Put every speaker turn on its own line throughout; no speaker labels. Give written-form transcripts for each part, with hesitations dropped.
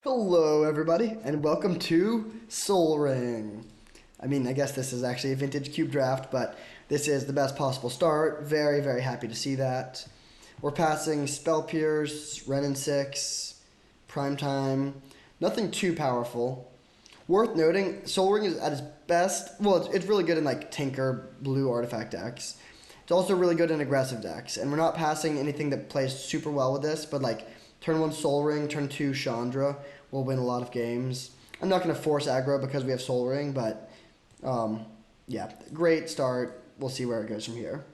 Hello, everybody, and welcome to Soul Ring. I guess this is actually a vintage cube draft, but this is the best possible start. Very, very happy to see that. We're passing Spell Pierce, Renin 6, Prime Time. Nothing too powerful. Worth noting, Soul Ring is at its best. Well, it's really good in like Tinker blue artifact decks. It's also really good in aggressive decks, and we're not passing anything that plays super well with this, but like turn 1 Soul Ring, turn 2 Chandra will win a lot of games. I'm not going to force aggro because we have Soul Ring, but yeah, great start. We'll see where it goes from here.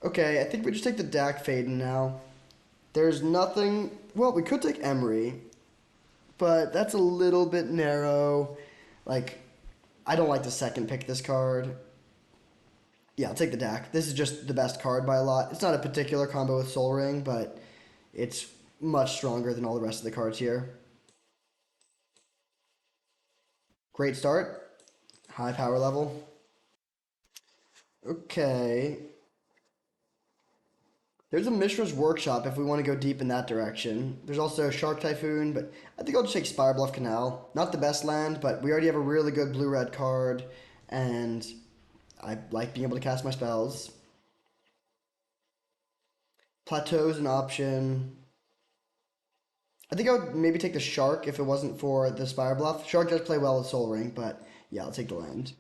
Okay, I think we just take the Dak Faden now. There's nothing. Well, we could take Emery, but that's a little bit narrow. Like, I don't like the second pick this card. Yeah, I'll take the Dak. This is just the best card by a lot. It's not a particular combo with Soul Ring, but it's much stronger than all the rest of the cards here. Great start. High power level. Okay. There's a Mishra's Workshop if we want to go deep in that direction. There's also Shark Typhoon, but I think I'll just take Spire Bluff Canal. Not the best land, but we already have a really good blue-red card, and I like being able to cast my spells. Plateau's an option. I think I would maybe take the Shark if it wasn't for the Spire Bluff. Shark does play well with Soul Ring, but yeah, I'll take the land.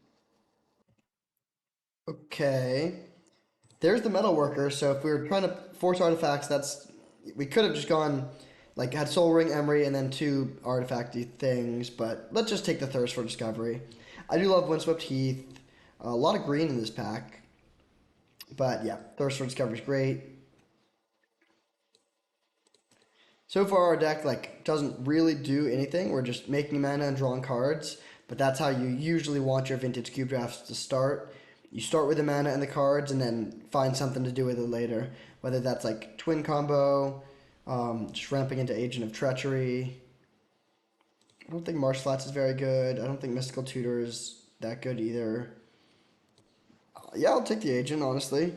Okay. There's the Metal Worker, so if we were trying to force artifacts, we could have just gone like had Soul Ring, Emery, and then two artifacty things, but let's just take the Thirst for Discovery. I do love Windswept Heath. A lot of green in this pack. But yeah, Thirst for Discovery is great. So far our deck like doesn't really do anything. We're just making mana and drawing cards, but that's how you usually want your vintage cube drafts to start. You start with the mana and the cards and then find something to do with it later. Whether that's like twin combo, just ramping into Agent of Treachery. I don't think Marsh Flats is very good. I don't think Mystical Tutor is that good either. Yeah, I'll take the Agent, honestly.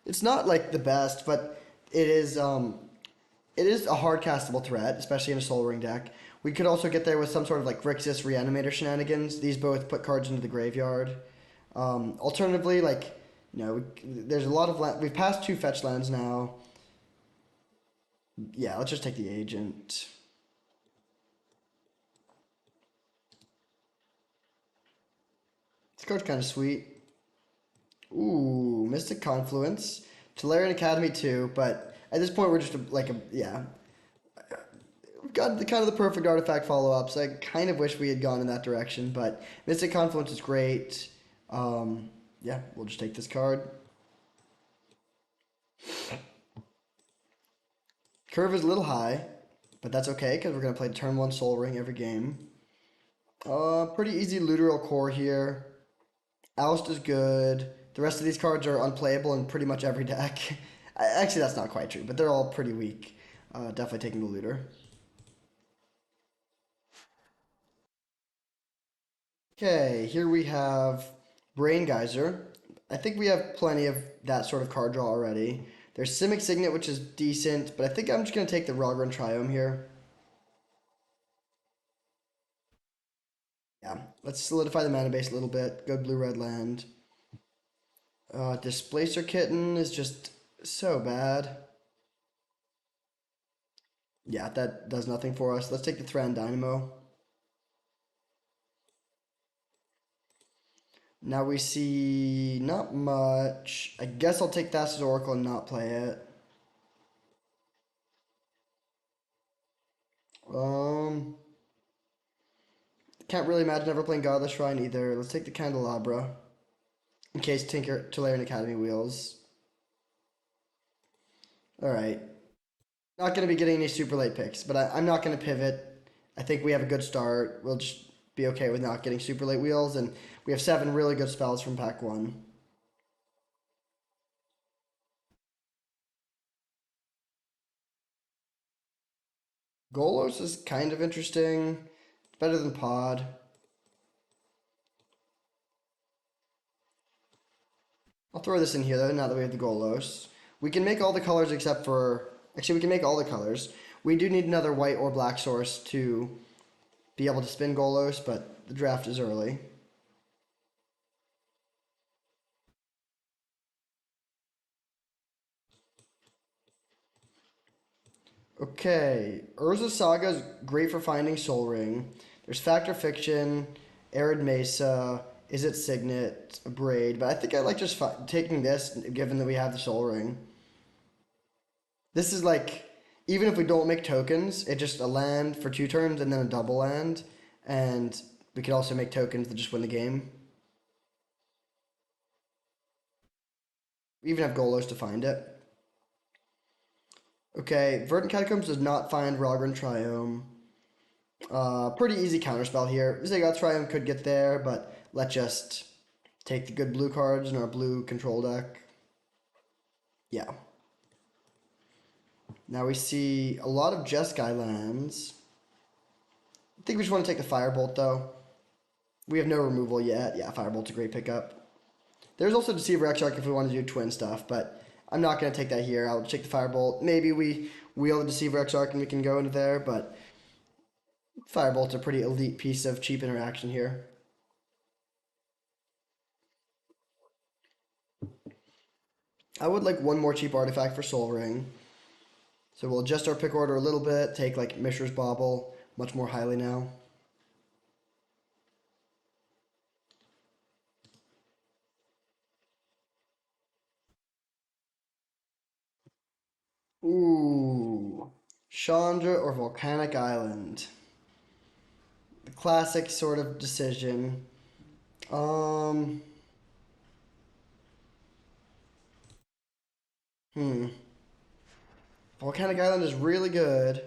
It's not like the best, but it is a hard castable threat, especially in a Soul Ring deck. We could also get there with some sort of like Grixis Reanimator shenanigans. These both put cards into the graveyard. Alternatively, like, there's a lot of we've passed two fetch lands now. Yeah, let's just take the Agent. This card's kind of sweet. Ooh, Mystic Confluence. Tolarian Academy too, but at this point we're just yeah. We've got the kind of the perfect artifact follow-ups. I kind of wish we had gone in that direction, but Mystic Confluence is great. Yeah, we'll just take this card. Curve is a little high, but that's okay because we're going to play turn 1 Soul Ring every game. Pretty easy Literal Core here. Oust is good. The rest of these cards are unplayable in pretty much every deck. Actually, that's not quite true, but they're all pretty weak. Definitely taking the Looter. Okay, here we have Brain Geyser. I think we have plenty of that sort of card draw already. There's Simic Signet, which is decent, but I think I'm just going to take the Rogrun Triome here. Yeah, let's solidify the mana base a little bit. Go blue-red land. Displacer Kitten is just so bad. Yeah, that does nothing for us. Let's take the Thran Dynamo. Now we see not much. I guess I'll take Thassa's Oracle and not play it. Um, can't really imagine ever playing Godless Shrine either. Let's take the Candelabra in case Tinker Tolarian Academy wheels. All right. Not going to be getting any super late picks, but I'm not going to pivot. I think we have a good start. We'll just be okay with not getting super late wheels, and we have 7 really good spells from pack 1. Golos is kind of interesting. It's better than Pod. I'll throw this in here though, now that we have the Golos. We can make all the colors except for... Actually, we can make all the colors. We do need another white or black source to be able to spin Golos, but the draft is early. Okay, Urza Saga is great for finding Soul Ring. There's Factor Fiction, Arid Mesa, Is It Signet, Braid, but I think I like just taking this, given that we have the Soul Ring. This is like, even if we don't make tokens, it's just a land for 2 turns and then a double land, and we can also make tokens that just win the game. We even have Golos to find it. Okay, Verdant Catacombs does not find Rogran Triome. Pretty easy counterspell here. Zagoth Triumph could get there, but let's just take the good blue cards in our blue control deck. Yeah. Now we see a lot of Jeskai lands. I think we just want to take the Firebolt though. We have no removal yet. Yeah, Firebolt's a great pickup. There's also Deceiver Exarch if we want to do twin stuff, but I'm not going to take that here. I'll take the Firebolt. Maybe we wheel the Deceiver Exarch and we can go into there, but Firebolt's a pretty elite piece of cheap interaction here. I would like one more cheap artifact for Soul Ring. So we'll adjust our pick order a little bit, take like Mishra's Bauble much more highly now. Ooh. Chandra or Volcanic Island. The classic sort of decision. Um. Hmm. Volcanic Island is really good.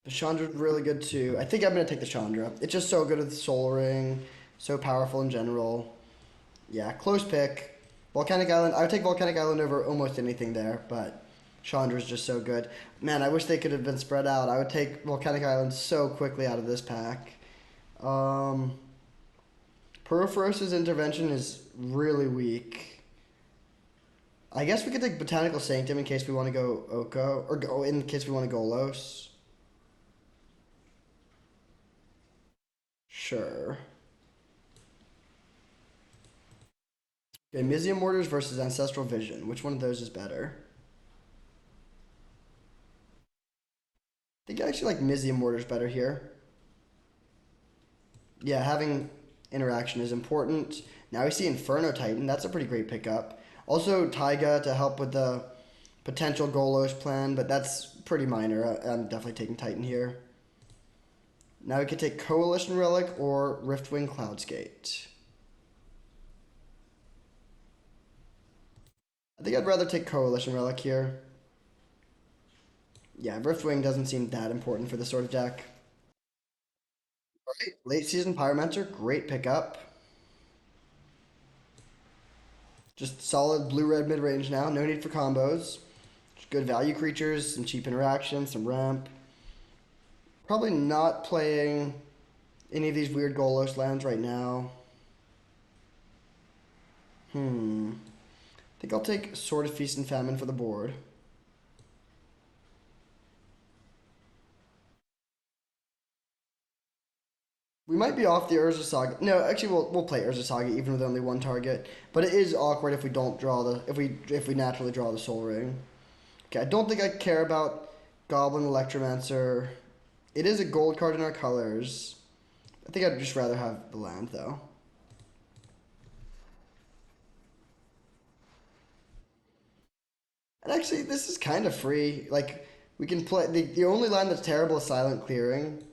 The Chandra's really good too. I think I'm gonna take the Chandra. It's just so good with the Soul Ring, so powerful in general. Yeah, close pick. Volcanic Island. I would take Volcanic Island over almost anything there, but Chandra's just so good. Man, I wish they could have been spread out. I would take Volcanic Island so quickly out of this pack. Um, Purphoros' intervention is really weak. I guess we could take Botanical Sanctum in case we want to go Oko, or go in case we want to go Los. Sure. Okay, Mizium Mortars versus Ancestral Vision. Which one of those is better? I think I actually like Mizium Mortars better here. Yeah, having interaction is important. Now we see Inferno Titan. That's a pretty great pickup. Also Taiga to help with the potential Golos plan, but that's pretty minor. I'm definitely taking Titan here. Now we could take Coalition Relic or Riftwing Cloudskate. I think I'd rather take Coalition Relic here. Yeah, Riftwing doesn't seem that important for this sort of deck. Alright, late season Pyromancer, great pickup. Just solid blue-red mid-range now, no need for combos. Just good value creatures, some cheap interaction, some ramp. Probably not playing any of these weird Golos lands right now. I think I'll take Sword of Feast and Famine for the board. We might be off the Urza Saga. No, actually, we'll play Urza Saga even with only one target. But it is awkward if we don't draw the if we naturally draw the Soul Ring. Okay, I don't think I care about Goblin Electromancer. It is a gold card in our colors. I think I'd just rather have the land though. And actually, this is kind of free. Like we can play the only land that's terrible is Silent Clearing,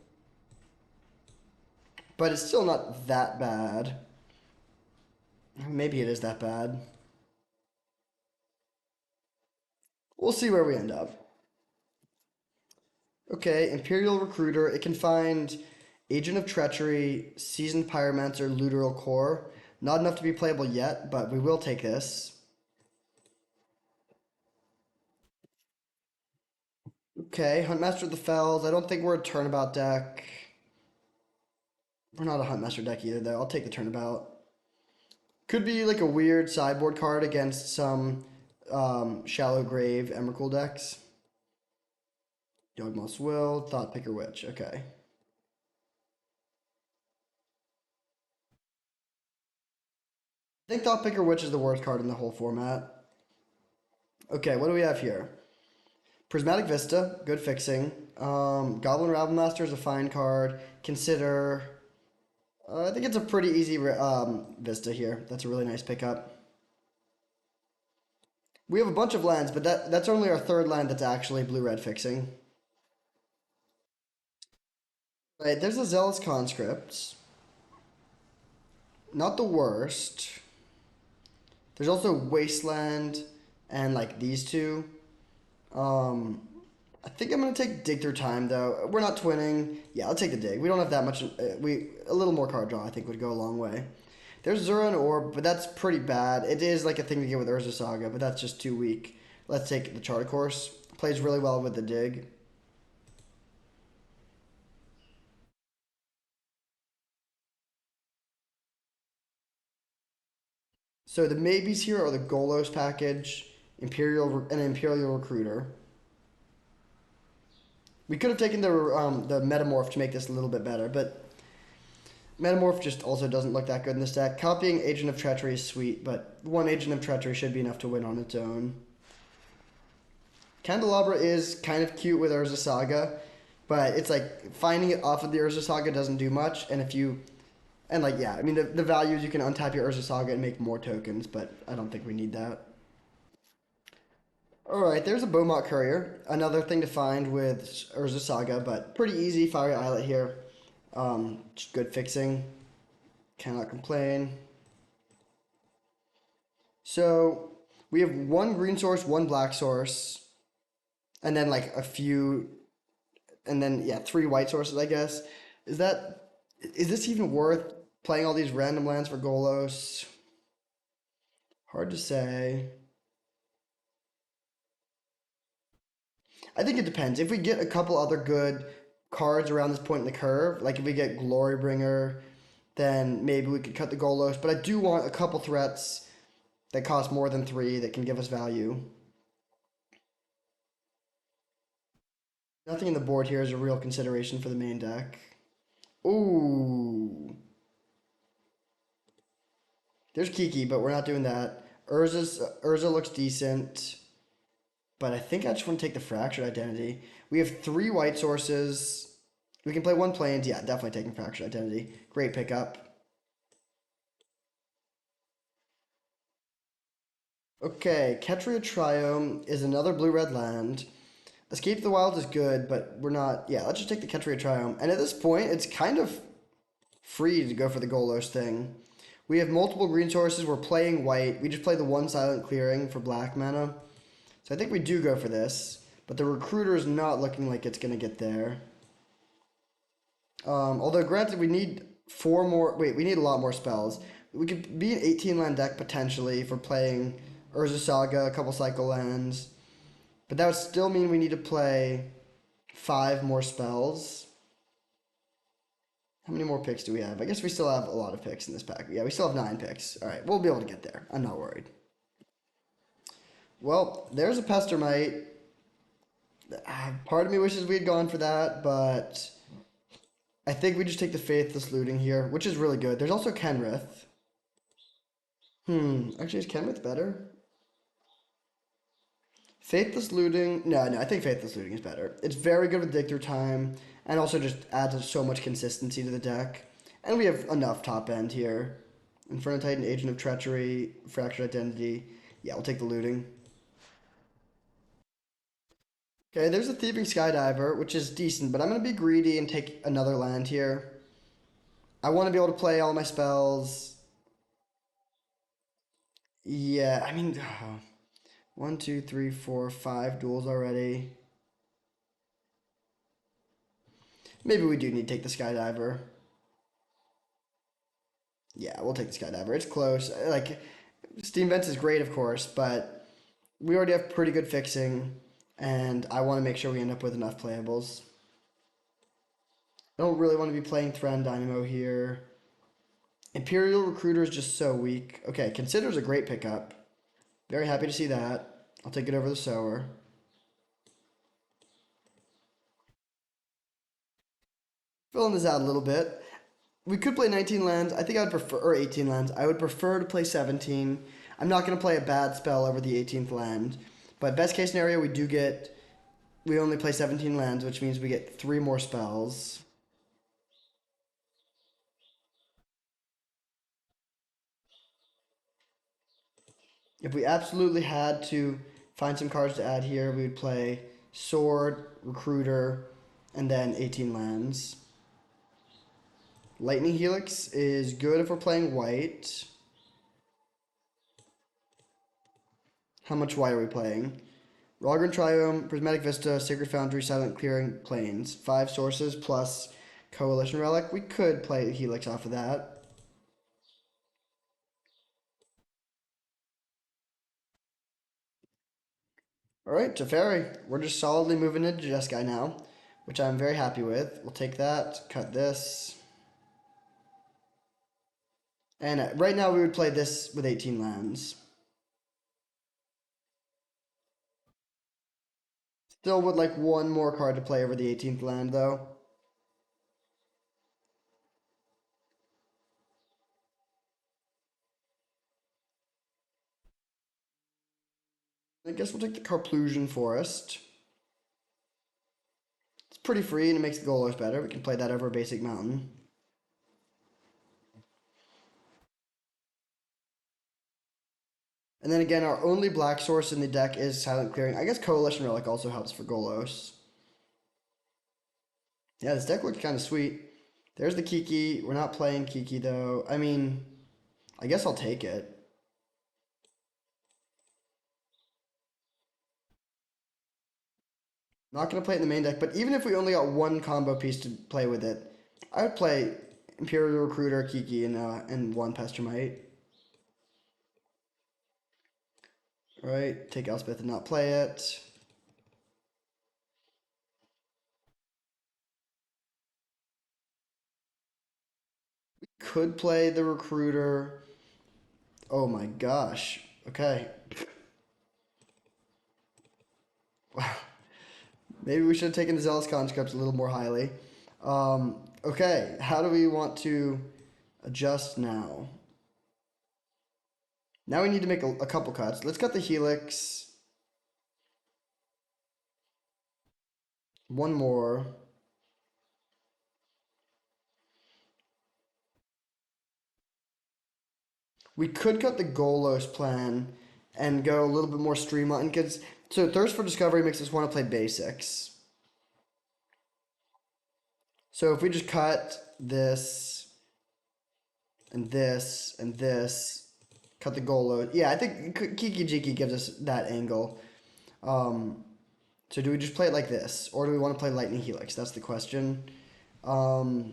but it's still not that bad. Maybe it is that bad. We'll see where we end up. Okay, Imperial Recruiter. It can find Agent of Treachery, Seasoned Pyromancer, Luteral Core. Not enough to be playable yet, but we will take this. Okay, Huntmaster of the Fells. I don't think we're a turnabout deck. We're not a Huntmaster deck either, though. I'll take the turnabout. Could be like a weird sideboard card against some Shallow Grave, Emrakul decks. Yawgmoth's Will, Thought Picker Witch. Okay. I think Thought Picker Witch is the worst card in the whole format. Okay, what do we have here? Prismatic Vista, good fixing. Goblin Rabblemaster is a fine card. Consider. I think it's a pretty easy Vista here. That's a really nice pickup. We have a bunch of lands, but that's only our third land that's actually blue-red fixing. Right, there's a Zealous Conscript. Not the worst. There's also Wasteland and like these two. Um, I think I'm gonna take Dig Through Time though. We're not twinning. Yeah, I'll take the dig. We don't have that much. A little more card draw I think would go a long way. There's Zura and Orb, but that's pretty bad. It is like a thing to get with Urza Saga, but that's just too weak. Let's take the Charter Course. Plays really well with the dig. So the maybes here are the Golos package, an Imperial Recruiter. We could have taken the Metamorph to make this a little bit better, but Metamorph just also doesn't look that good in this deck. Copying Agent of Treachery is sweet, but one Agent of Treachery should be enough to win on its own. Candelabra is kind of cute with Urza Saga, but it's like finding it off of the Urza Saga doesn't do much, and if you and like yeah, I mean the value is you can untap your Urza Saga and make more tokens, but I don't think we need that. Alright, there's a Beaumont Courier. Another thing to find with Urza Saga, but pretty easy. Fiery Islet here. Just good fixing. Cannot complain. So, we have one green source, one black source, and then like a few, and then yeah, three white sources, I guess. Is this even worth playing all these random lands for Golos? Hard to say. I think it depends. If we get a couple other good cards around this point in the curve, like if we get Glorybringer, then maybe we could cut the Golos. But I do want a couple threats that cost more than three that can give us value. Nothing in the board here is a real consideration for the main deck. Ooh. There's Kiki, but we're not doing that. Urza looks decent. But I think I just want to take the Fractured Identity. We have three white sources. We can play one Plains. Yeah, definitely taking Fractured Identity. Great pickup. Okay, Ketria Triome is another blue-red land. Escape the Wild is good, but we're not... Yeah, let's just take the Ketria Triome. And at this point, it's kind of free to go for the Golos thing. We have multiple green sources. We're playing white. We just play the one Silent Clearing for black mana. So I think we do go for this, but the Recruiter is not looking like it's going to get there. Although, granted, we need four more... Wait, we need a lot more spells. We could be an 18-land deck, potentially, for playing Urza Saga, a couple cycle lands. But that would still mean we need to play 5 more spells. How many more picks do we have? I guess we still have a lot of picks in this pack. Yeah, we still have 9 picks. All right, we'll be able to get there. I'm not worried. Well, there's a Pestermite. Part of me wishes we had gone for that, but I think we just take the Faithless Looting here, which is really good. There's also Kenrith. Actually, is Kenrith better? Faithless Looting... No, I think Faithless Looting is better. It's very good with Dig Through Time, and also just adds so much consistency to the deck. And we have enough top end here. Inferno Titan, Agent of Treachery, Fractured Identity. Yeah, we'll take the Looting. Okay, there's a Thieving Skydiver, which is decent, but I'm going to be greedy and take another land here. I want to be able to play all my spells. Yeah, I mean... 1, 2, 3, 4, 5 duels already. Maybe we do need to take the Skydiver. Yeah, we'll take the Skydiver. It's close. Like, Steam Vents is great, of course, but we already have pretty good fixing, and I want to make sure we end up with enough playables. I don't really want to be playing Thran Dynamo here. Imperial Recruiter is just so weak. Okay, Consider's a great pickup. Very happy to see that. I'll take it over the sour. Filling this out a little bit. We could play 19 lands. I think I would prefer, or 18 lands. I would prefer to play 17. I'm not going to play a bad spell over the 18th land. But best case scenario, we only play 17 lands, which means we get 3 more spells. If we absolutely had to find some cards to add here, we would play Sword, Recruiter, and then 18 lands. Lightning Helix is good if we're playing white. How much white are we playing? Rogran Triome, Prismatic Vista, Sacred Foundry, Silent Clearing, Plains. 5 sources plus Coalition Relic. We could play Helix off of that. Alright, Teferi. We're just solidly moving into Jeskai now, which I'm very happy with. We'll take that, cut this. And right now we would play this with 18 lands. Still would like one more card to play over the 18th land though. I guess we'll take the Carplusian Forest. It's pretty free and it makes the Golos better. We can play that over a basic mountain. And then again, our only black source in the deck is Silent Clearing. I guess Coalition Relic also helps for Golos. Yeah, this deck looks kind of sweet. There's the Kiki. We're not playing Kiki though. I mean, I guess I'll take it. Not going to play it in the main deck, but even if we only got one combo piece to play with it, I would play Imperial Recruiter, Kiki, and one Pestermite. Alright, take Elspeth and not play it. Could play the Recruiter. Oh my gosh. Okay. Maybe we should have taken the Zealous Conscripts a little more highly. Okay, how do we want to adjust now? Now we need to make a couple cuts. Let's cut the Helix. One more. We could cut the Golos plan and go a little bit more streamlined. So Thirst for Discovery makes us want to play basics. So if we just cut this and this and this, cut the Golos. Yeah, I think Kiki Jiki gives us that angle. So do we just play it like this, or do we want to play Lightning Helix? That's the question. I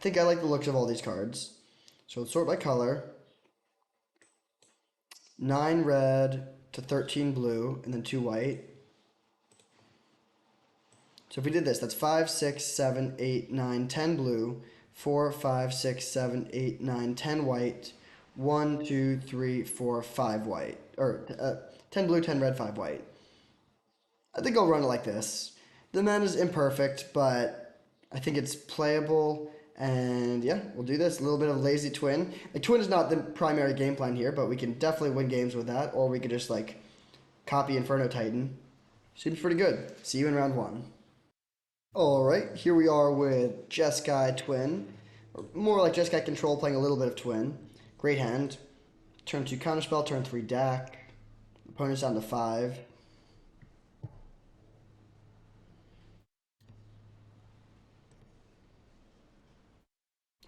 think I like the looks of all these cards. So let's sort by color. 9 red to 13 blue, and then 2 white. So if we did this, that's 5, 6, 7, 8, 9, 10 blue, 4, 5, 6, 7, 8, 9, 10 white, 1, 2, 3, 4, 5 white. Or 10 blue, 10 red, 5 white. I think I'll run it like this. The mana is imperfect, but I think it's playable. And yeah, we'll do this. A little bit of lazy twin. Like twin is not the primary game plan here, but we can definitely win games with that. Or we could just like copy Inferno Titan. Seems pretty good. See you in round 1. Alright, here we are with Jeskai Twin. Or more like Jeskai Control playing a little bit of Twin. Great hand. Turn 2 Counterspell, turn 3 Dak. Opponent's down to 5.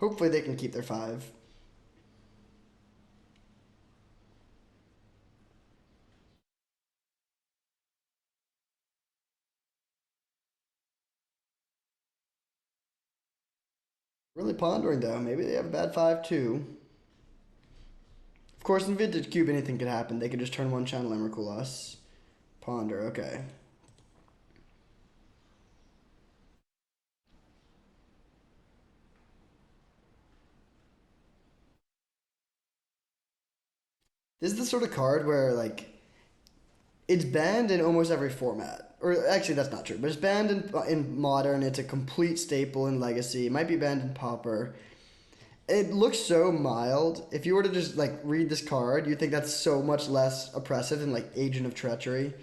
Hopefully they can keep their 5. Really pondering though. Maybe they have a bad 5 too. Of course, in Vintage Cube, anything could happen. They could just turn one channel and recall us. Ponder, okay. This is the sort of card where like it's banned in almost every format. Or actually, that's not true. But it's banned in modern. It's a complete staple in Legacy. It might be banned in Pauper. It looks so mild. If you were to just like read this card, you think that's so much less oppressive than like Agent of Treachery.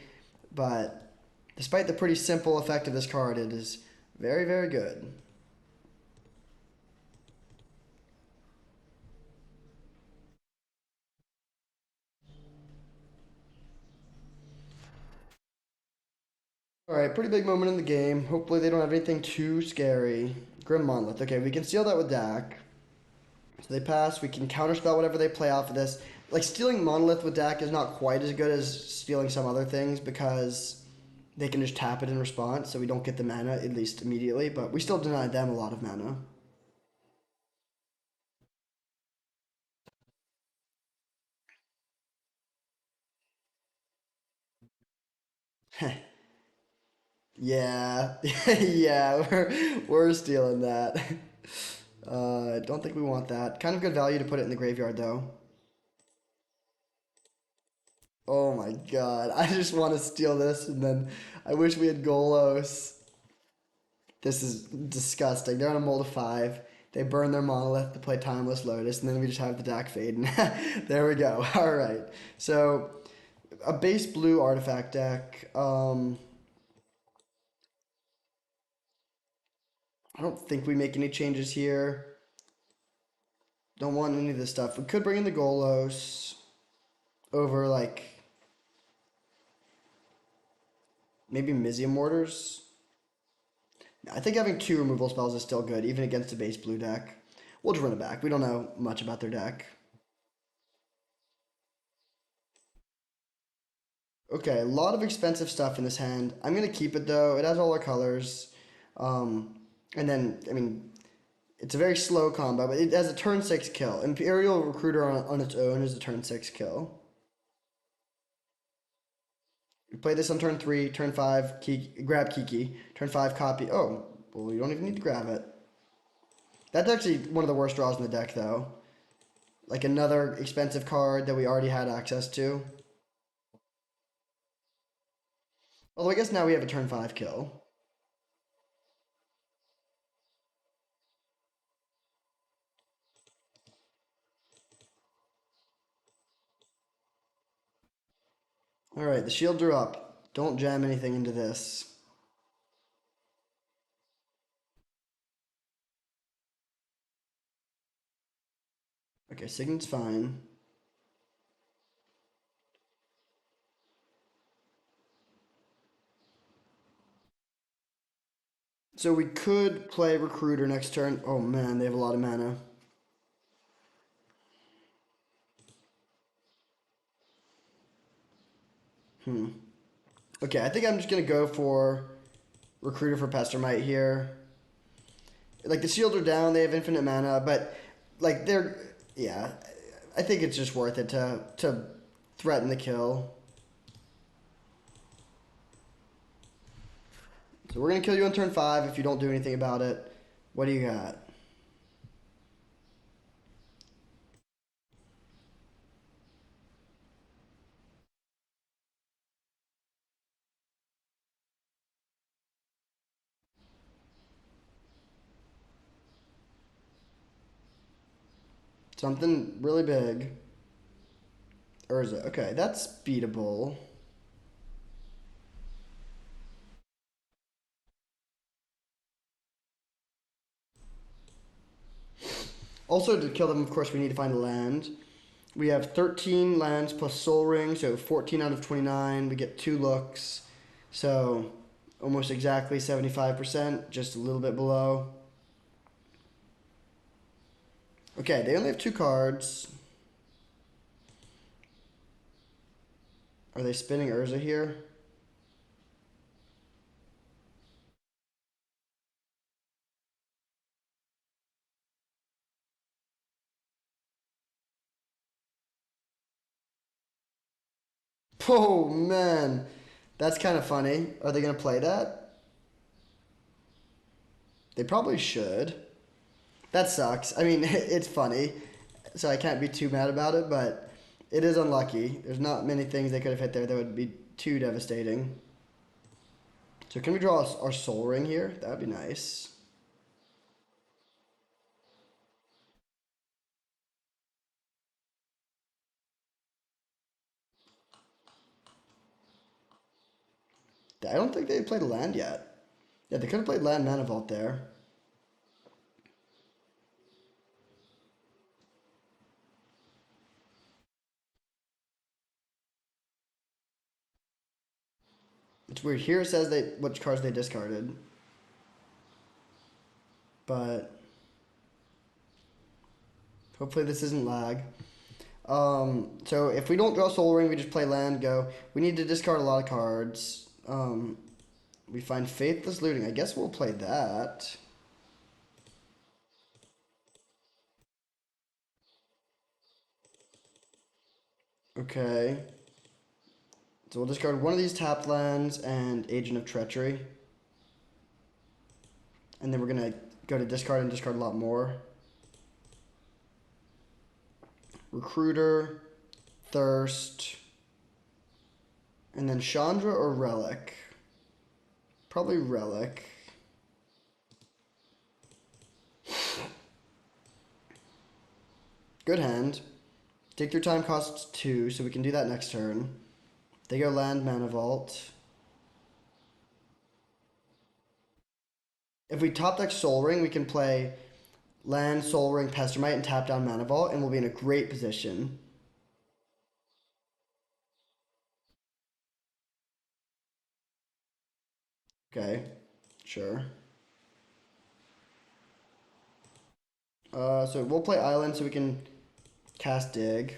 But despite the pretty simple effect of this card, it is very, very good. All right, pretty big moment in the game. Hopefully they don't have anything too scary. Grim Monolith. Okay, we can seal that with Dak. So they pass. We can counterspell whatever they play off of this. Like stealing Monolith with Dak is not quite as good as stealing some other things because they can just tap it in response, so we don't get the mana at least immediately. But we still deny them a lot of mana. Yeah, yeah, we're stealing that. I don't think we want that. Kind of good value to put it in the graveyard though. Oh my god, I just want to steal this, and then I wish we had Golos. This is disgusting. They're on a mold of 5. They burn their monolith to play Timeless Lotus, and then we just have the Dak Fade. And there we go. All right. So, a base blue artifact deck. I don't think we make any changes here. Don't want any of this stuff. We could bring in the Golos over, like, maybe Mizium Mortars. I think having 2 removal spells is still good, even against a base blue deck. We'll just run it back. We don't know much about their deck. Okay, a lot of expensive stuff in this hand. I'm gonna keep it though. It has all our colors. Um, and then, I mean, it's a very slow combo, but it has a turn 6 kill. Imperial Recruiter on its own is a turn 6 kill. You play this on turn 3, turn 5, grab Kiki. Turn 5, copy. Oh, well, you don't even need to grab it. That's actually one of the worst draws in the deck, though. Like another expensive card that we already had access to. Although I guess now we have a turn 5 kill. Alright, the shields are up. Don't jam anything into this. Okay, Signet's fine. So we could play Recruiter next turn. Oh man, they have a lot of mana. Okay, I think I'm just gonna go for Recruiter for Pestermite here. Like the shields are down, they have infinite mana, but like they're yeah. I think it's just worth it to threaten the kill. So we're gonna kill you on turn 5 if you don't do anything about it. What do you got? Something really big. Urza. Okay, that's beatable. Also, to kill them, of course, we need to find a land. We have 13 lands plus Soul Ring, so 14 out of 29. We get 2 looks. So almost exactly 75%, just a little bit below. Okay, they only have 2 cards. Are they spinning Urza here? Oh man, that's kind of funny. Are they gonna play that? They probably should. That sucks. I mean, it's funny, so I can't be too mad about it. But It is unlucky. There's not many things they could have hit there that would be too devastating. So can we draw our Soul Ring here? That would be nice. I don't think they played a land yet. Yeah, they could have played land Mana Vault there. It's weird. Here it says which cards they discarded. But hopefully this isn't lag. So if we don't draw Soul Ring, we just play land, go. We need to discard a lot of cards. We find Faithless Looting. I guess we'll play that. Okay. So we'll discard one of these tapped lands and Agent of Treachery. And then we're going to go to discard and discard a lot more. Recruiter, Thirst, and then Chandra or Relic. Probably Relic. Good hand. Take your time costs 2, so we can do that next turn. They go land Mana Vault. If we top deck Soul Ring, we can play land, Soul Ring, Pestermite, and tap down Mana Vault, and we'll be in a great position. Okay, sure. So we'll play Island so we can cast Dig.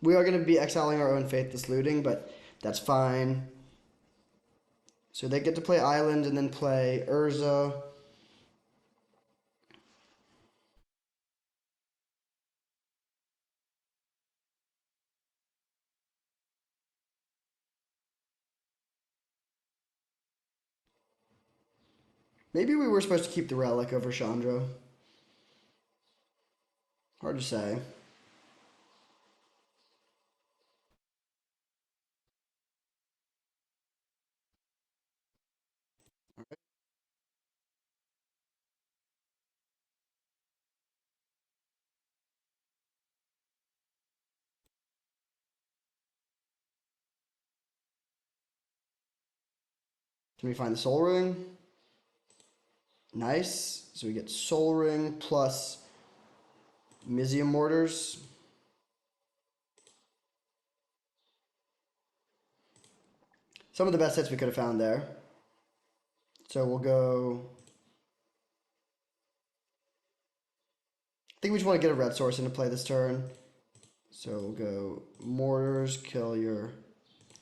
We are going to be exiling our own Faithless Looting, but that's fine. So they get to play Island and then play Urza. Maybe we were supposed to keep the Relic over Chandra. Hard to say. Can we find the Soul Ring? Nice. So we get Soul Ring plus Mizium Mortars. Some of the best hits we could have found there. So we'll go. I think we just want to get a red source into play this turn. So we'll go Mortars, kill your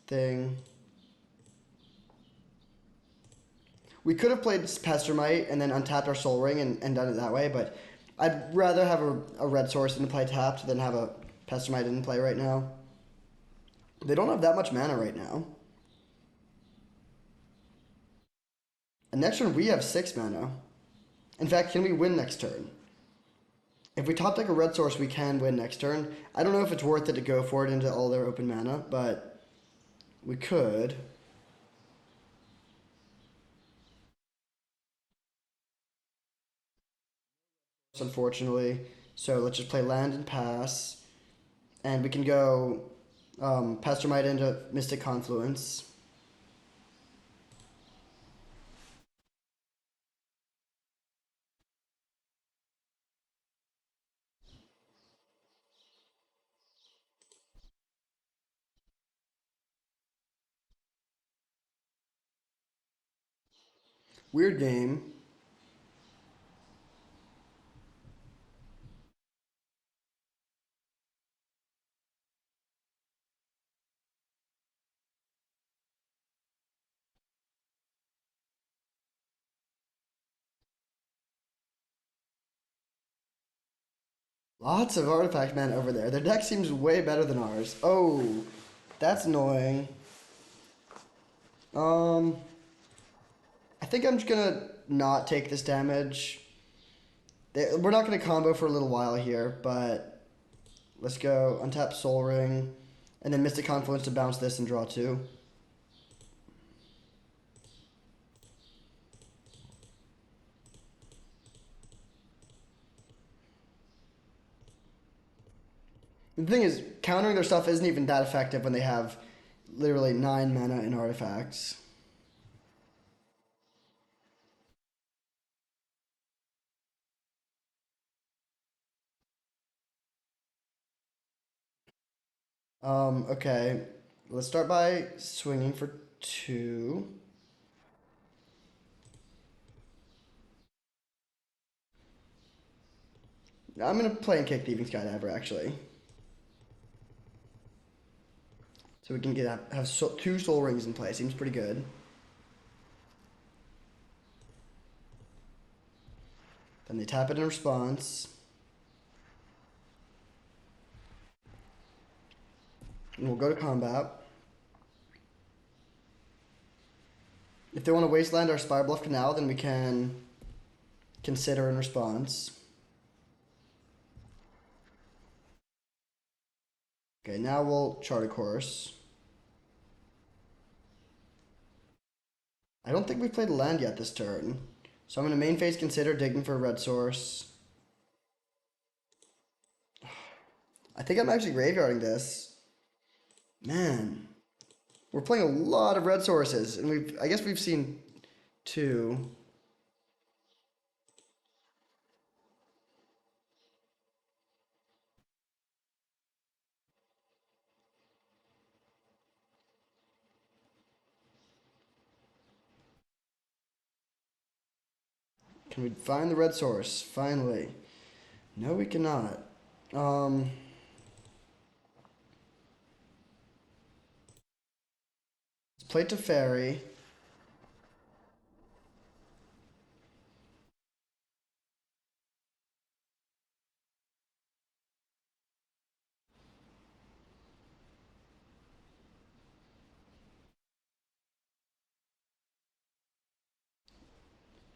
thing. We could have played Pestermite and then untapped our Soul Ring and done it that way, but I'd rather have a red source into play tapped than have a Pestermite in play right now. They don't have that much mana right now. And next turn we have 6 mana. In fact, can we win next turn? If we top deck a red source, we can win next turn. I don't know if it's worth it to go for it into all their open mana, but we could. Unfortunately. So let's just play land and pass. And we can go Pestermite into Mystic Confluence. Weird game. Lots of artifact mana over there. Their deck seems way better than ours. Oh, that's annoying. Um, I think I'm just gonna not take this damage. We're not gonna combo for a little while here, but Let's go untap Soul Ring, and then Mystic Confluence to bounce this and draw 2. The thing is, countering their stuff isn't even that effective when they have literally 9 mana in artifacts. Okay. Let's start by swinging for 2. I'm gonna play and kick Thieving Skydiver actually. So we can have 2 Soul Rings in play. Seems pretty good. Then they tap it in response. And we'll go to combat. If they want to wasteland our Spire Bluff Canal, then we can consider in response. Okay, now we'll chart a course. I don't think we've played a land yet this turn. So I'm going to main phase consider digging for a red source. I think I'm actually graveyarding this. Man. We're playing a lot of red sources, and I guess we've seen 2. Can we find the red source? Finally. No, we cannot. Um, let's play Teferi.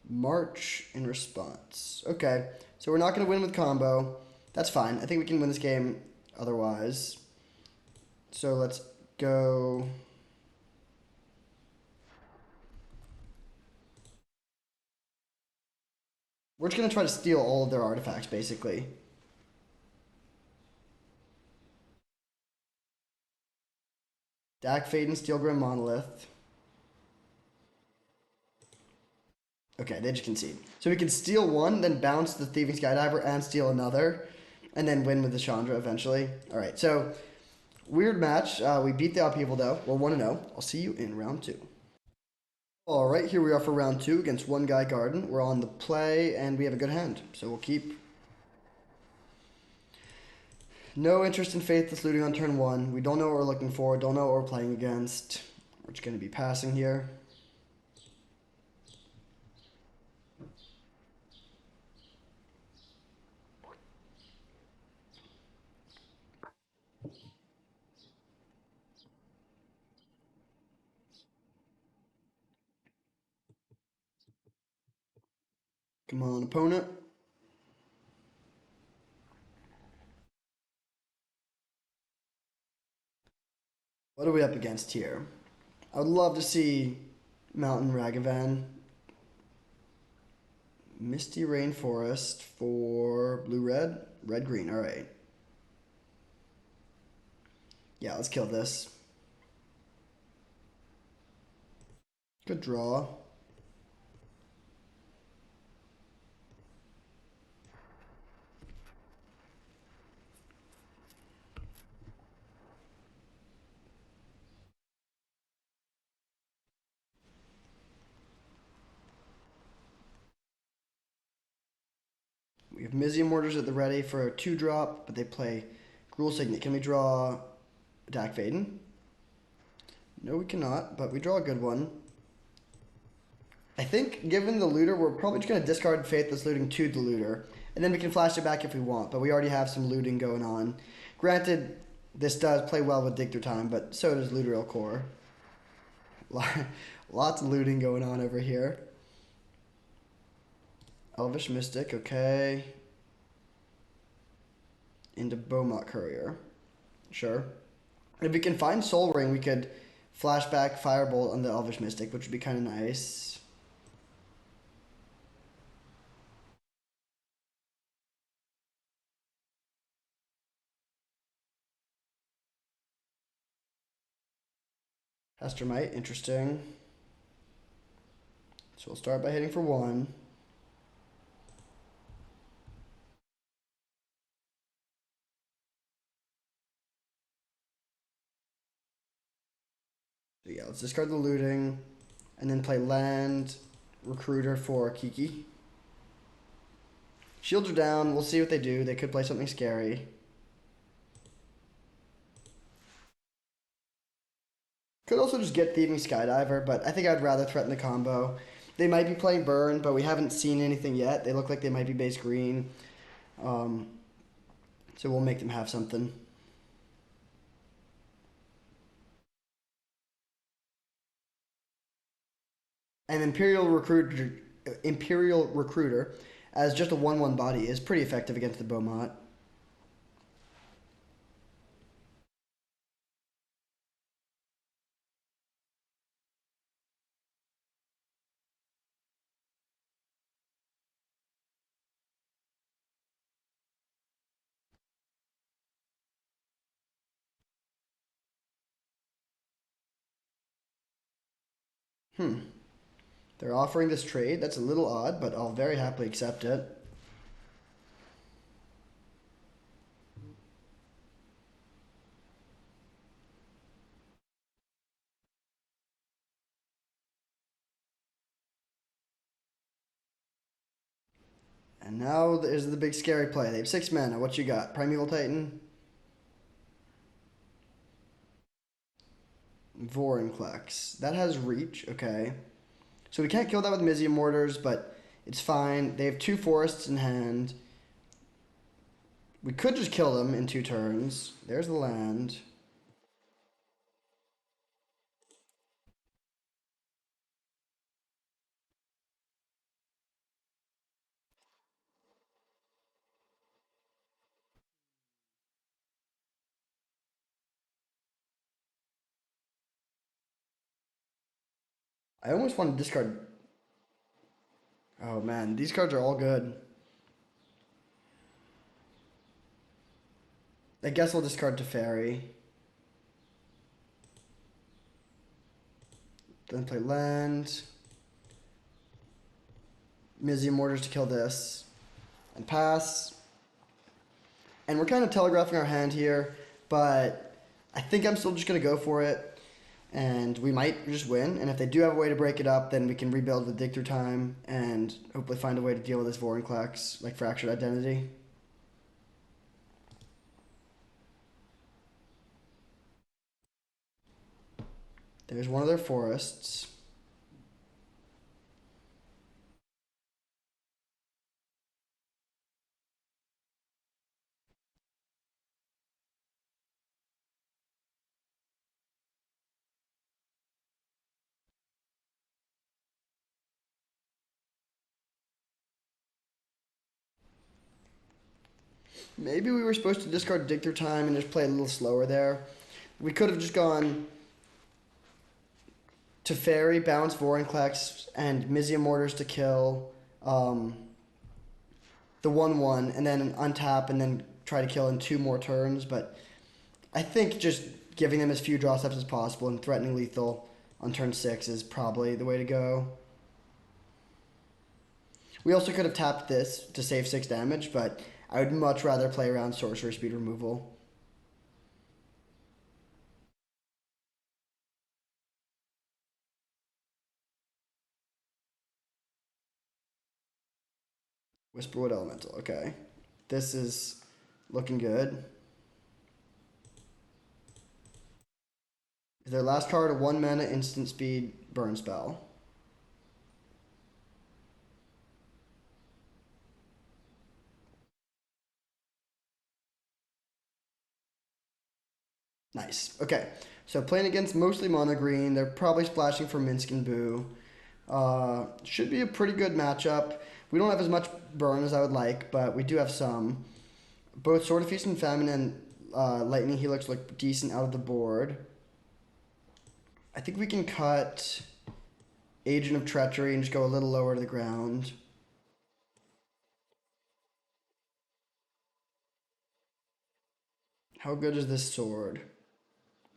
March in response. Okay, so we're not going to win with combo. That's fine. I think we can win this game otherwise. So let's go. We're just going to try to steal all of their artifacts, basically. Dak Fade and Steel Grim Monolith. Okay, they just concede. So we can steal one, then bounce the Thieving Skydiver and steal another, and then win with the Chandra eventually. All right, so weird match. We beat the Upheaval though. We're 1-0. I'll see you in round 2. All right, here we are for round 2 against One Guy Garden. We're on the play, and we have a good hand, so we'll keep. No interest in Faithless Looting on turn 1. We don't know what we're looking for. Don't know what we're playing against. We're just going to be passing here. Come on, opponent. What are we up against here? I would love to see Mountain Ragavan. Misty Rainforest for blue-red? Red-green, alright. Yeah, let's kill this. Good draw. We have Mizium Mortars at the ready for a 2-drop, but they play Gruul Signet. Can we draw Dak Vaden? No, we cannot, but we draw a good one. I think, given the looter, we're probably just going to discard Faithless Looting to the looter, and then we can flash it back if we want, but we already have some looting going on. Granted, this does play well with Dig Through Time, but so does Looter Core. Lots of looting going on over here. Elvish Mystic, okay. into Beaumont Courier. Sure. If we can find Soul Ring, we could flashback Firebolt on the Elvish Mystic, which would be kind of nice. Hestermite, interesting. So we'll start by hitting for 1. So yeah, let's discard the looting, and then play land recruiter for Kiki. Shields are down. We'll see what they do. They could play something scary. Could also just get Thieving Skydiver, but I think I'd rather threaten the combo. They might be playing Burn, but we haven't seen anything yet. They look like they might be base green. Um, so we'll make them have something. And Imperial Recruiter, as just a 1/1 body, is pretty effective against the Beaumont. Hmm. They're offering this trade. That's a little odd, but I'll very happily accept it. And now is the big scary play. They have 6 mana. What you got? Primeval Titan? Vorinclex. That has reach. Okay. So we can't kill that with Mizium Mortars, but it's fine. They have 2 forests in hand. We could just kill them in 2 turns. There's the land. I almost want to discard. Oh man, these cards are all good. I guess we'll discard Teferi. Then play land. Mizium Mortars to kill this. And pass. And we're kind of telegraphing our hand here, but I think I'm still just going to go for it. And we might just win. And if they do have a way to break it up, then we can rebuild with Dig Through Time and hopefully find a way to deal with this Vorinclex, like Fractured Identity. There's one of their forests. Maybe we were supposed to discard Dig Through Time and just play a little slower there. We could have just gone Teferi, bounce Vorinclex, and Mizium Mortars to kill the 1/1, and then untap and then try to kill in 2 more turns. But I think just giving them as few draw steps as possible and threatening lethal on turn 6 is probably the way to go. We also could have tapped this to save 6 damage, but I would much rather play around sorcerer speed removal. Whisperwood Elemental, okay. This is looking good. Is their last card a 1 mana instant speed burn spell? Nice. Okay. So playing against mostly mono green, they're probably splashing for Minsk and Boo. Should be a pretty good matchup. We don't have as much burn as I would like, but we do have some. Both Sword of Feast and Famine and Lightning Helix look decent out of the board. I think we can cut Agent of Treachery and just go a little lower to the ground. How good is this sword?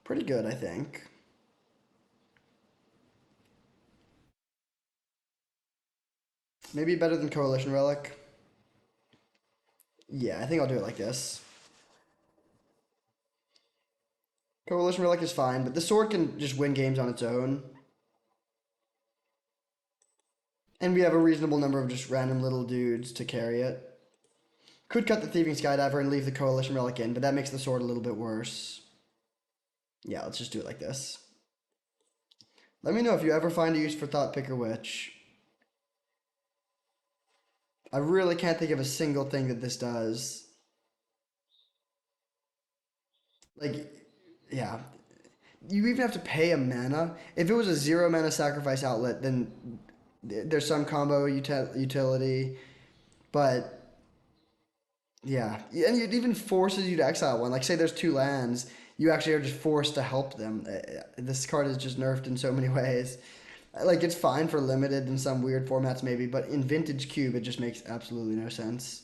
Pretty good, I think. Maybe better than Coalition Relic. Yeah, I think I'll do it like this. Coalition Relic is fine, but the sword can just win games on its own. And we have a reasonable number of just random little dudes to carry it. Could cut the Thieving Skydiver and leave the Coalition Relic in, but that makes the sword a little bit worse. Yeah, let's just do it like this. Let me know if you ever find a use for Thought Picker Witch. I really can't think of a single thing that this does. Like, yeah. You even have to pay a mana. If it was a 0 mana sacrifice outlet, then there's some combo utility. But yeah, and it even forces you to exile one. Like, say there's two lands, you actually are just forced to help them. This card is just nerfed in so many ways. Like, it's fine for limited in some weird formats, maybe, but in Vintage Cube, it just makes absolutely no sense.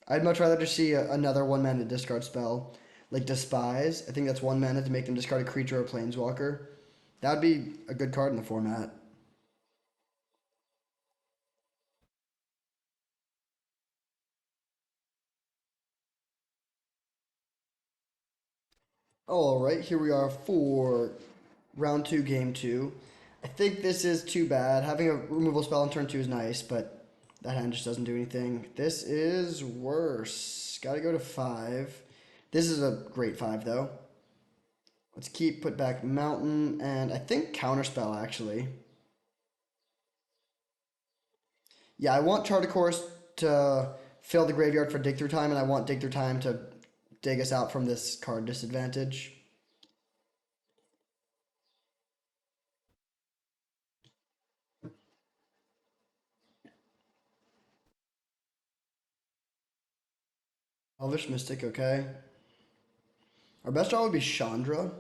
I'd much rather just see another 1 mana discard spell, like Despise. I think that's 1 mana to make them discard a creature or planeswalker. That would be a good card in the format. All right, here we are for round two, game two. I think this is too bad. Having a removal spell on turn two is nice, but that hand just doesn't do anything. This is worse. Gotta go to five. This is a great five, though. Let's keep put back Mountain, and I think Counterspell, actually. Yeah, I want Chart a Course to fill the graveyard for Dig Through Time, and I want Dig Through Time to dig us out from this card disadvantage. Elvish Mystic, okay. Our best draw would be Chandra.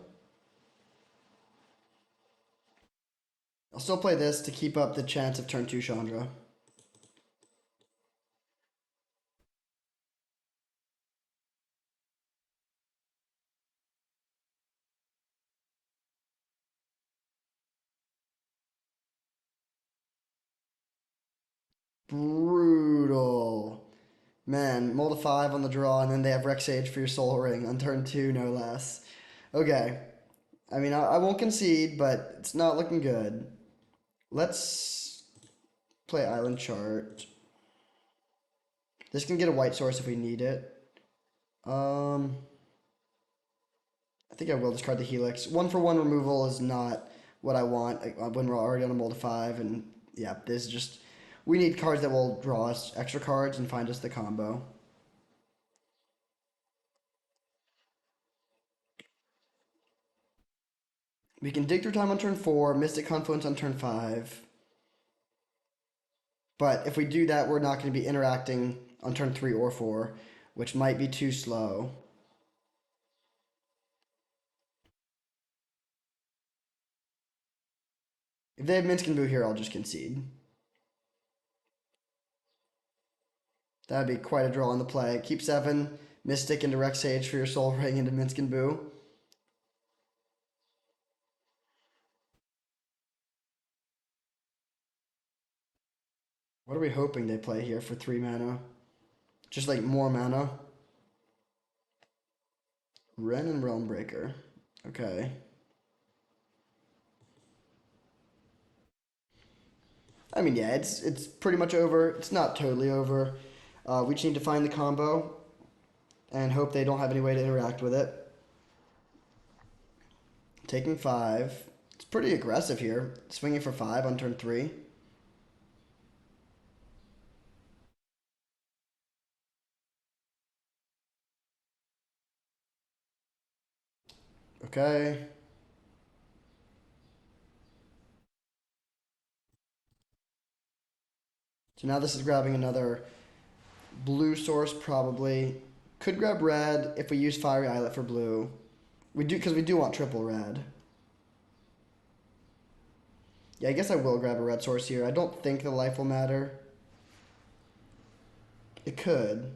I'll still play this to keep up the chance of turn two Chandra. Brutal. Man, mull to five on the draw, and then they have Rex Sage for your Soul Ring on turn two, no less. Okay. I mean, I won't concede, but it's not looking good. Let's play Island Chart. This can get a white source if we need it. Um, I think I will discard the Helix. 1-for-1 removal is not what I want when we're already on a mull to five, and yeah, this is just we need cards that will draw us extra cards and find us the combo. We can dig through time on turn four, Mystic Confluence on turn five. But if we do that, we're not going to be interacting on turn three or four, which might be too slow. If they have Minsc and Boo here, I'll just concede. That'd be quite a draw on the play. Keep seven, Mystic and Direct Sage for your Soul Ring into Minsc and Boo. What are we hoping they play here for 3 mana? Just like more mana. Ren and Realm Breaker. Okay. I mean, yeah, it's pretty much over. It's not totally over. We just need to find the combo and hope they don't have any way to interact with it. Taking five. It's pretty aggressive here. Swinging for five on turn three. Okay. So now this is grabbing another Blue source probably. Could grab red if we use Fiery Islet for blue. We do because we do want triple red. Yeah, I guess I will grab a red source here. I don't think the life will matter. It could.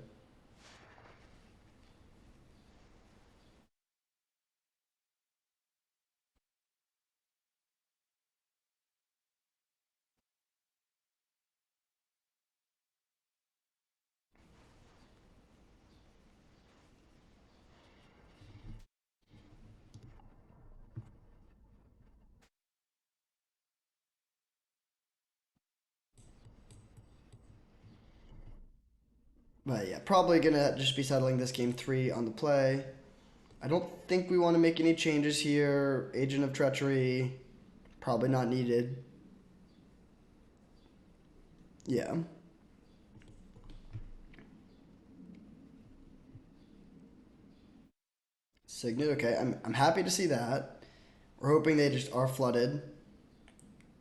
But yeah, probably gonna just be settling this game 3 on the play. I don't think we want to make any changes here. Agent of Treachery, probably not needed. Yeah. Signet, okay. I'm happy to see that. We're hoping they just are flooded.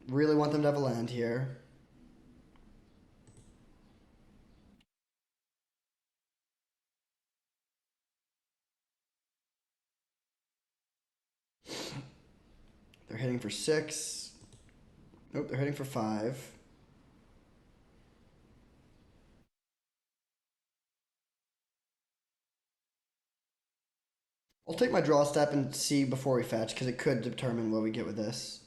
Really want them to have a land here. They're hitting for 6. Nope, they're hitting for 5. I'll take my draw step and see before we fetch, because it could determine what we get with this.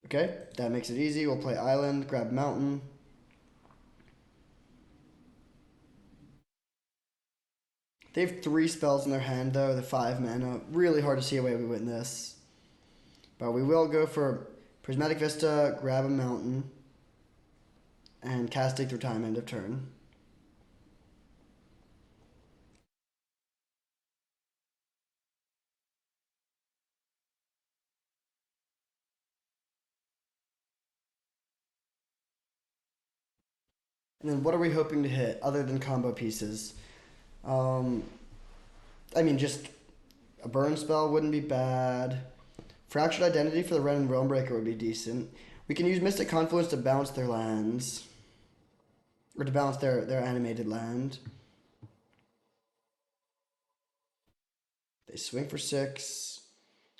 Okay, that makes it easy. We'll play island, grab mountain. They have 3 spells in their hand, though, the 5 mana. Really hard to see a way we win this. But we will go for Prismatic Vista, grab a mountain, and casting through time end of turn. And then what are we hoping to hit other than combo pieces? Um, I mean, just a burn spell wouldn't be bad. Fractured Identity for the Ren and Realm Breaker would be decent. We can use Mystic Confluence to bounce their lands. Or to bounce their animated land. They swing for 6.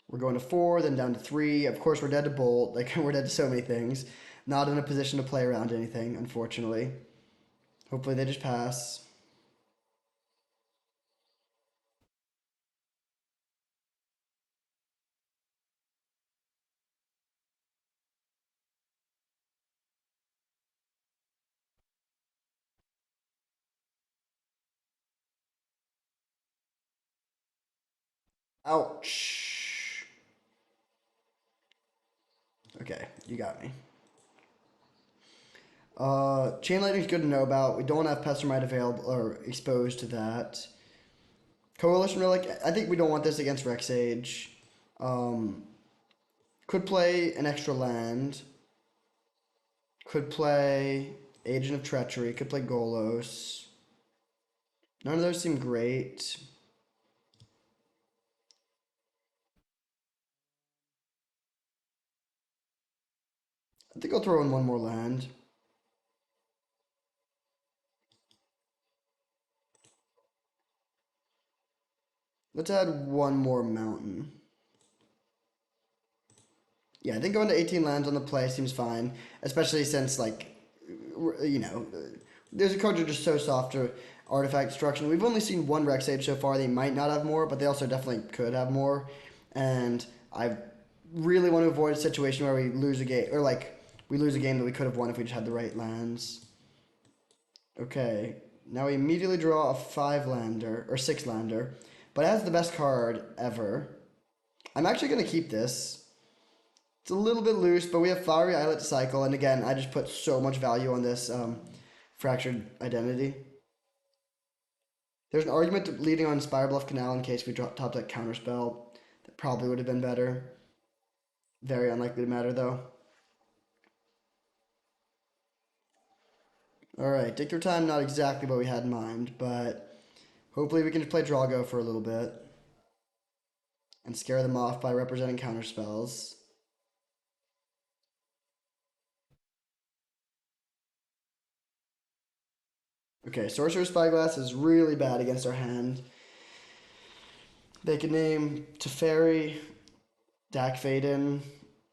We're going to 4, then down to 3. Of course, we're dead to Bolt. Like, we're dead to so many things. Not in a position to play around anything, unfortunately. Hopefully they just pass. Ouch. Okay, you got me. Chain Lightning's good to know about. We don't have Pestermite available or exposed to that. Coalition Relic, I think we don't want this against Rexage. Um, could play an extra land. Could play Agent of Treachery. Could play Golos. None of those seem great. I think I'll throw in one more land. Let's add one more mountain. Yeah, I think going to 18 lands on the play seems fine, especially since, like, you know, there's a cards are just so soft to artifact destruction. We've only seen one Rex Age so far. They might not have more, but they also definitely could have more. And I really want to avoid a situation where we lose a game, or like we lose a game that we could have won if we just had the right lands. Okay, now we immediately draw a 5 lander or 6 lander, but it has the best card ever. I'm actually gonna keep this. It's a little bit loose, but we have Fiery Islet to cycle, and again, I just put so much value on this Fractured Identity. There's an argument leading on Spirebluff Canal in case we topped that counterspell. That probably would have been better. Very unlikely to matter, though. Alright, take your time, not exactly what we had in mind, but hopefully we can just play Drago for a little bit and scare them off by representing counterspells. Okay, Sorcerer Spyglass is really bad against our hand. They could name Teferi, Dak Faden.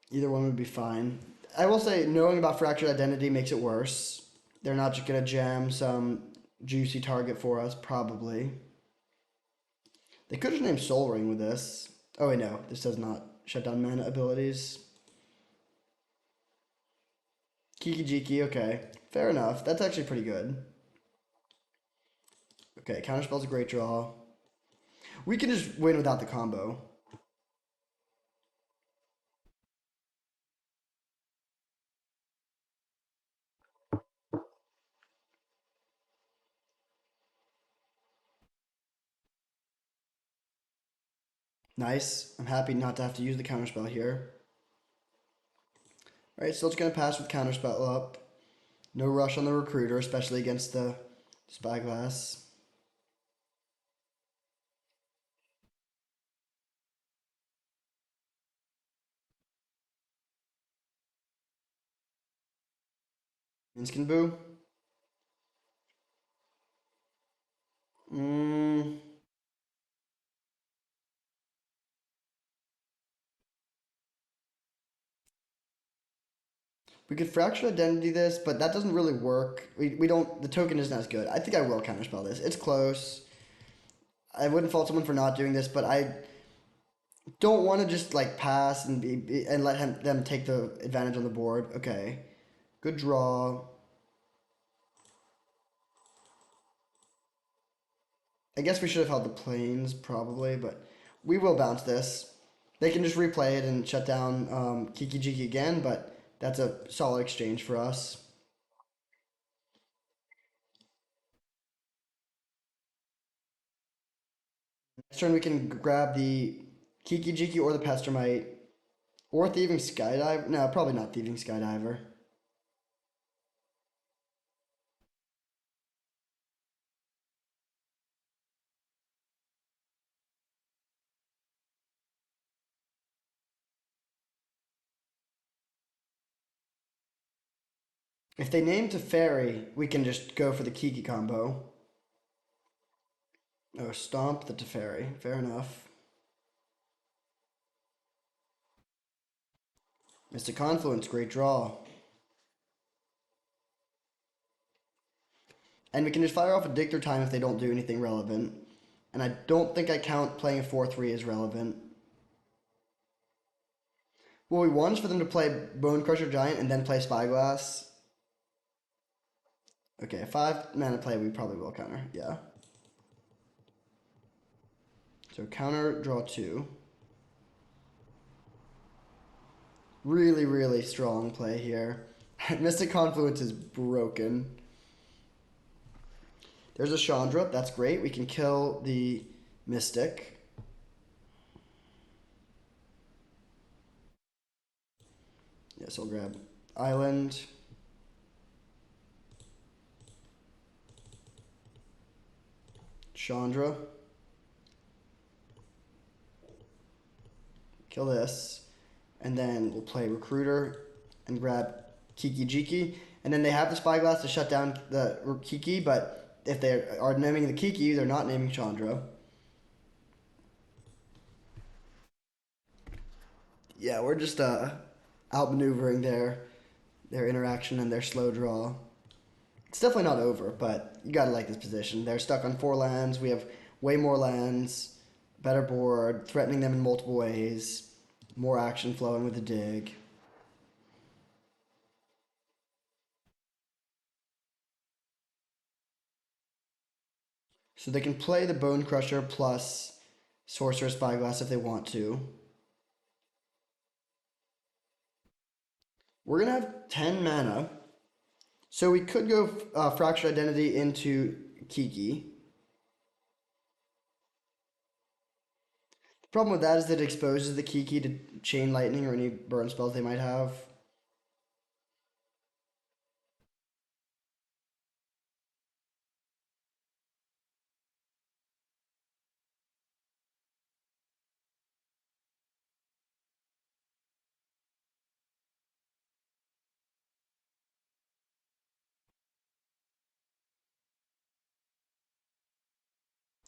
Either one would be fine. I will say, knowing about Fractured Identity makes it worse. They're not just gonna jam some juicy target for us, probably. They could have named Soul Ring with this. Oh wait, no, this does not shut down mana abilities. Kiki Jiki, okay. Fair enough. That's actually pretty good. Okay, Counterspell's a great draw. We can just win without the combo. Nice. I'm happy not to have to use the Counterspell here. Alright, still just gonna pass with Counterspell up. No rush on the Recruiter, especially against the Spyglass. Minskin Boo. Mm, we could Fractured Identity this, but that doesn't really work. We don't, the token isn't as good. I think I will Counterspell this. It's close. I wouldn't fault someone for not doing this, but I don't want to just like pass and and let them take the advantage on the board. Okay, good draw. I guess we should have held the planes probably, but we will bounce this. They can just replay it and shut down Kiki Jiki again, but that's a solid exchange for us. Next turn we can grab the Kiki Jiki or the Pestermite or Thieving Skydiver. No, probably not Thieving Skydiver. If they name Teferi, we can just go for the Kiki combo. Oh, Stomp the Teferi. Fair enough. Mystic Confluence, great draw. And we can just fire off a Dictor Time if they don't do anything relevant. And I don't think I count playing a 4-3 as relevant. What we want is for them to play Bone Crusher Giant and then play Spyglass. Okay, 5 mana play we probably will counter, yeah. So counter, draw 2. Really, really strong play here. Mystic Confluence is broken. There's a Chandra, that's great. We can kill the Mystic. Yes, I'll grab Island. Chandra. Kill this. And then we'll play Recruiter and grab Kiki Jiki. And then they have the Spyglass to shut down the Kiki, but if they are naming the Kiki, they're not naming Chandra. Yeah, we're just outmaneuvering their interaction and their slow draw. It's definitely not over, but you gotta like this position. They're stuck on 4 lands. We have way more lands, better board, threatening them in multiple ways, more action flowing with the dig. So they can play the Bone Crusher plus Sorcerer Spyglass if they want to. We're gonna have 10 mana, so we could go Fractured Identity into Kiki. The problem with that is that it exposes the Kiki to Chain Lightning or any burn spells they might have.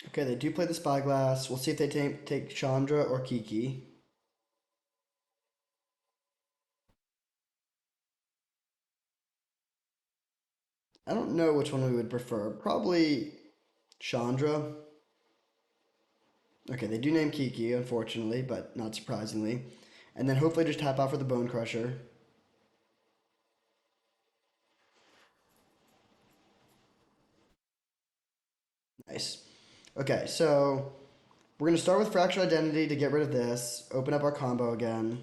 Okay, they do play the Spyglass. We'll see if they take Chandra or Kiki. I don't know which one we would prefer. Probably Chandra. Okay, they do name Kiki, unfortunately, but not surprisingly. And then hopefully just tap out for the Bone Crusher. Nice. Okay, so we're going to start with Fractured Identity to get rid of this. Open up our combo again.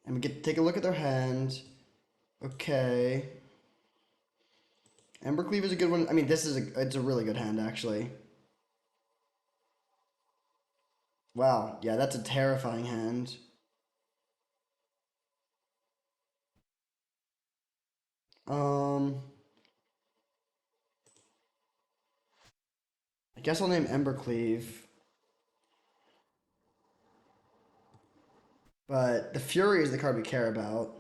And we get to take a look at their hand. Okay. Embercleave is a good one. I mean, it's a really good hand, actually. Wow, yeah, that's a terrifying hand. Um, I guess I'll name Embercleave. But the Fury is the card we care about.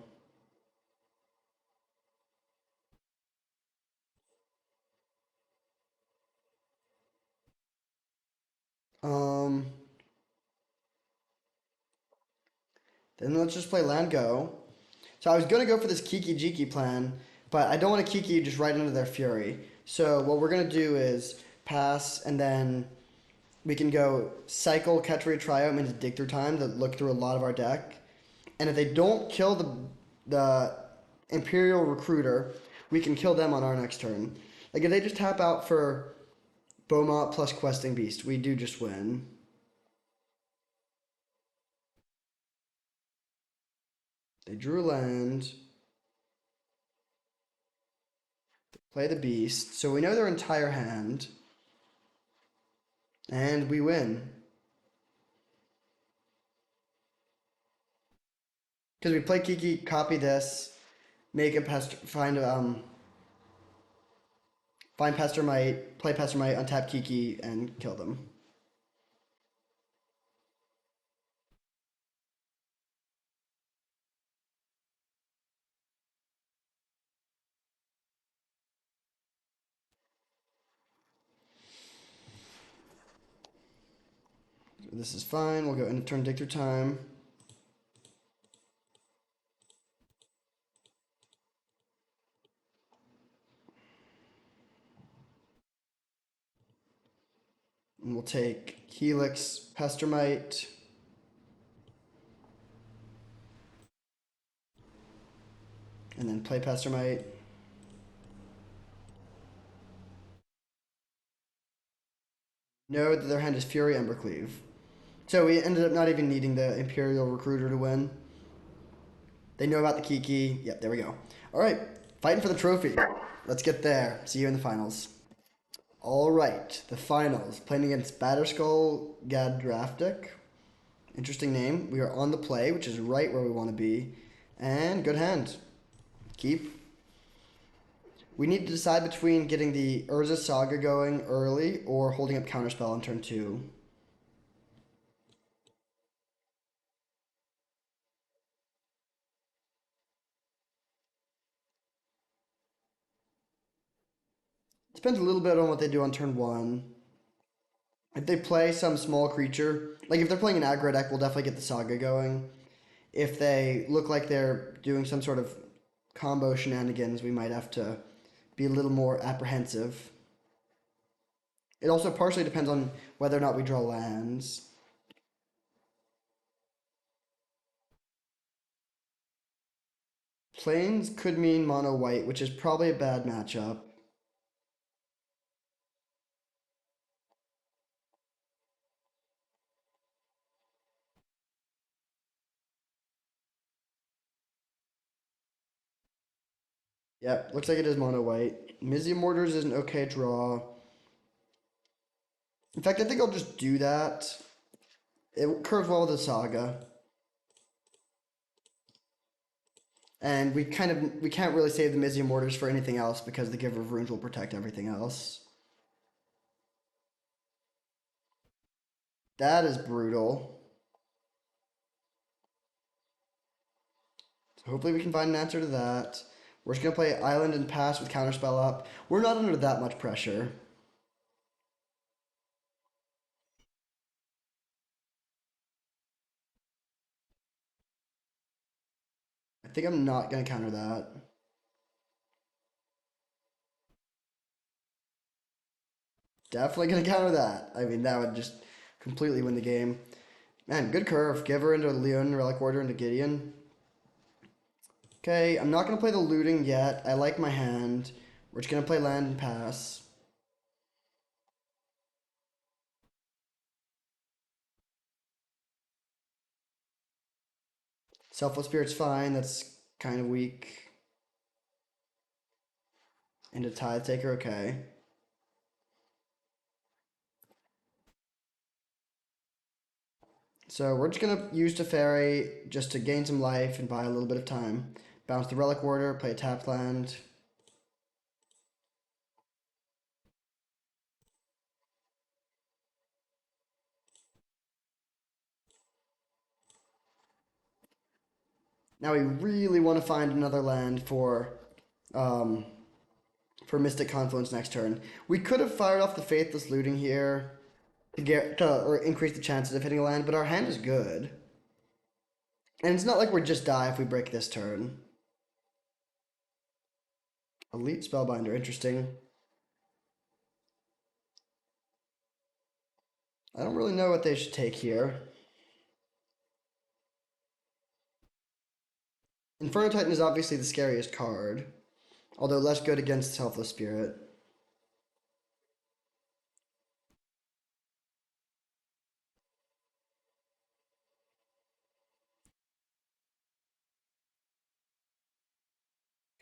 Um, then let's just play land go. So I was gonna go for this Kiki Jiki plan, but I don't want to Kiki just right into their Fury. So what we're gonna do is pass, and then we can go cycle Catch Rate Triome into Dig Through Time to look through a lot of our deck. And if they don't kill the Imperial Recruiter, we can kill them on our next turn. Like if they just tap out for Beaumont plus Questing Beast, we do just win. They drew land. Play the beast. So we know their entire hand. And we win. Because we play Kiki, copy this, make a find Pestermite, play Pestermite, untap Kiki, and kill them. This is fine. We'll go into turn Dig Through Time. And we'll take Helix, Pestermite. And then play Pestermite. Know that their hand is Fury Embercleave. So we ended up not even needing the Imperial Recruiter to win. They know about the Kiki. Yep, there we go. All right, fighting for the trophy. Let's get there. See you in the finals. All right, the finals. Playing against Batterskull Gadraftic. Interesting name. We are on the play, which is right where we want to be. And good hand. Keep. We need to decide between getting the Urza Saga going early or holding up Counterspell on turn 2. Depends a little bit on what they do on turn 1. If they play some small creature, like if they're playing an aggro deck, we'll definitely get the Saga going. If they look like they're doing some sort of combo shenanigans, we might have to be a little more apprehensive. It also partially depends on whether or not we draw lands. Plains could mean mono white, which is probably a bad matchup. Yep, looks like it is mono white. Mizzy Mortars is an okay draw. In fact, I think I'll just do that. It curves well with the Saga. And we can't really save the Mizzy Mortars for anything else because the Giver of Runes will protect everything else. That is brutal. So hopefully we can find an answer to that. We're just gonna play Island and pass with Counterspell up. We're not under that much pressure. I think I'm not gonna counter that. Definitely gonna counter that. I mean, that would just completely win the game. Man, good curve. Give her into Leon, Relic Order into Gideon. Okay, I'm not gonna play the looting yet. I like my hand. We're just gonna play land and pass. Selfless Spirit's fine. That's kind of weak. Into Tithe Taker, okay. So we're just gonna use Teferi just to gain some life and buy a little bit of time. Bounce the Relic Order, play a tapped land. Now we really want to find another land um, for Mystic Confluence next turn. We could have fired off the Faithless Looting here to get or increase the chances of hitting a land, but our hand is good. And it's not like we're just die if we break this turn. Elite Spellbinder, interesting. I don't really know what they should take here. Inferno Titan is obviously the scariest card, although less good against Selfless Spirit.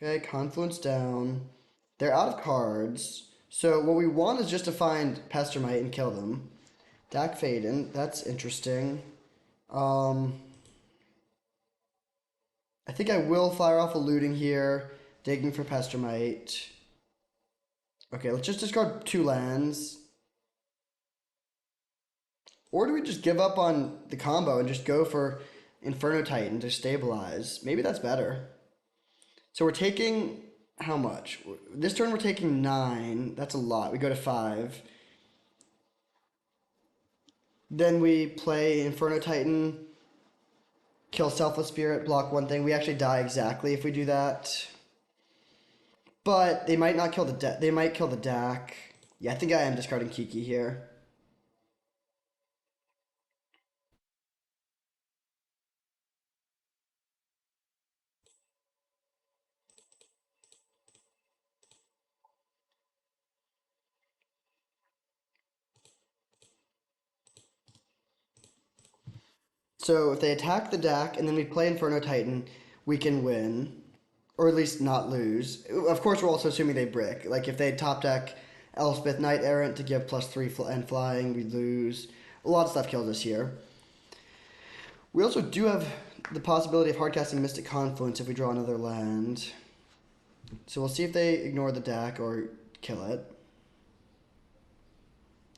Okay, Confluence down. They're out of cards, so what we want is just to find Pestermite and kill them. Dak Faden, that's interesting. Um, I think I will fire off a looting here, digging for Pestermite. Okay, let's just discard 2 lands. Or do we just give up on the combo and just go for Inferno Titan to stabilize? Maybe that's better. So we're taking how much? This turn we're taking 9. That's a lot. We go to 5. Then we play Inferno Titan, kill Selfless Spirit, block one thing. We actually die exactly if we do that. But they might not kill they might kill the Dak. Yeah, I think I am discarding Kiki here. So if they attack the Dak and then we play Inferno Titan, we can win. Or at least not lose. Of course, we're also assuming they brick. Like if they top deck Elspeth Knight Errant to give +3 and flying, we lose. A lot of stuff kills us here. We also do have the possibility of hardcasting Mystic Confluence if we draw another land. So we'll see if they ignore the Dak or kill it.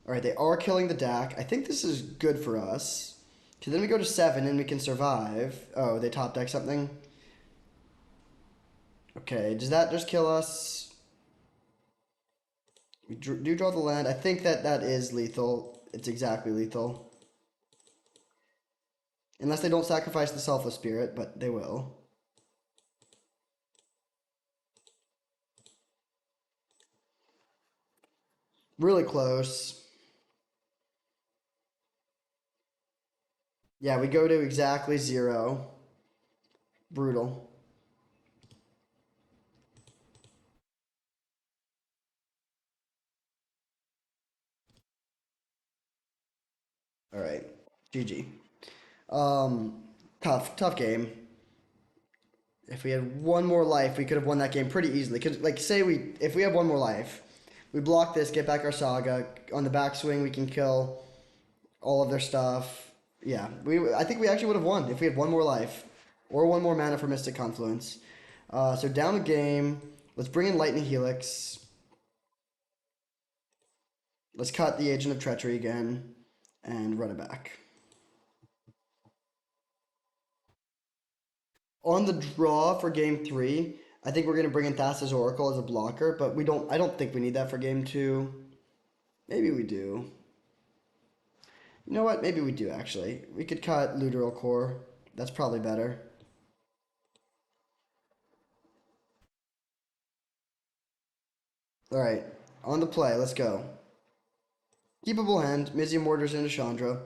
Alright, they are killing the Dak. I think this is good for us. Because then we go to 7 and we can survive. Oh, they top deck something? Okay, does that just kill us? We do draw the land. I think that is lethal. It's exactly lethal. Unless they don't sacrifice the Selfless Spirit, but they will. Really close. Yeah, we go to exactly 0. Brutal. Alright. GG. Tough game. If we had one more life, we could have won that game pretty easily. Cause like say if we have one more life, we block this, get back our Saga. On the backswing we can kill all of their stuff. Yeah, I think we actually would have won if we had one more life. Or one more mana for Mystic Confluence. So down the game. Let's bring in Lightning Helix. Let's cut the Agent of Treachery again. and run it back. On the draw for game three, I think we're gonna bring in Thassa's Oracle as a blocker, but we don't. I don't think we need that for game two. Maybe we do. You know what? Maybe we do actually. We could cut Luteral Core. That's probably better. All right, on the play. Let's go. Keepable hand. Mizium Mortars into Chandra.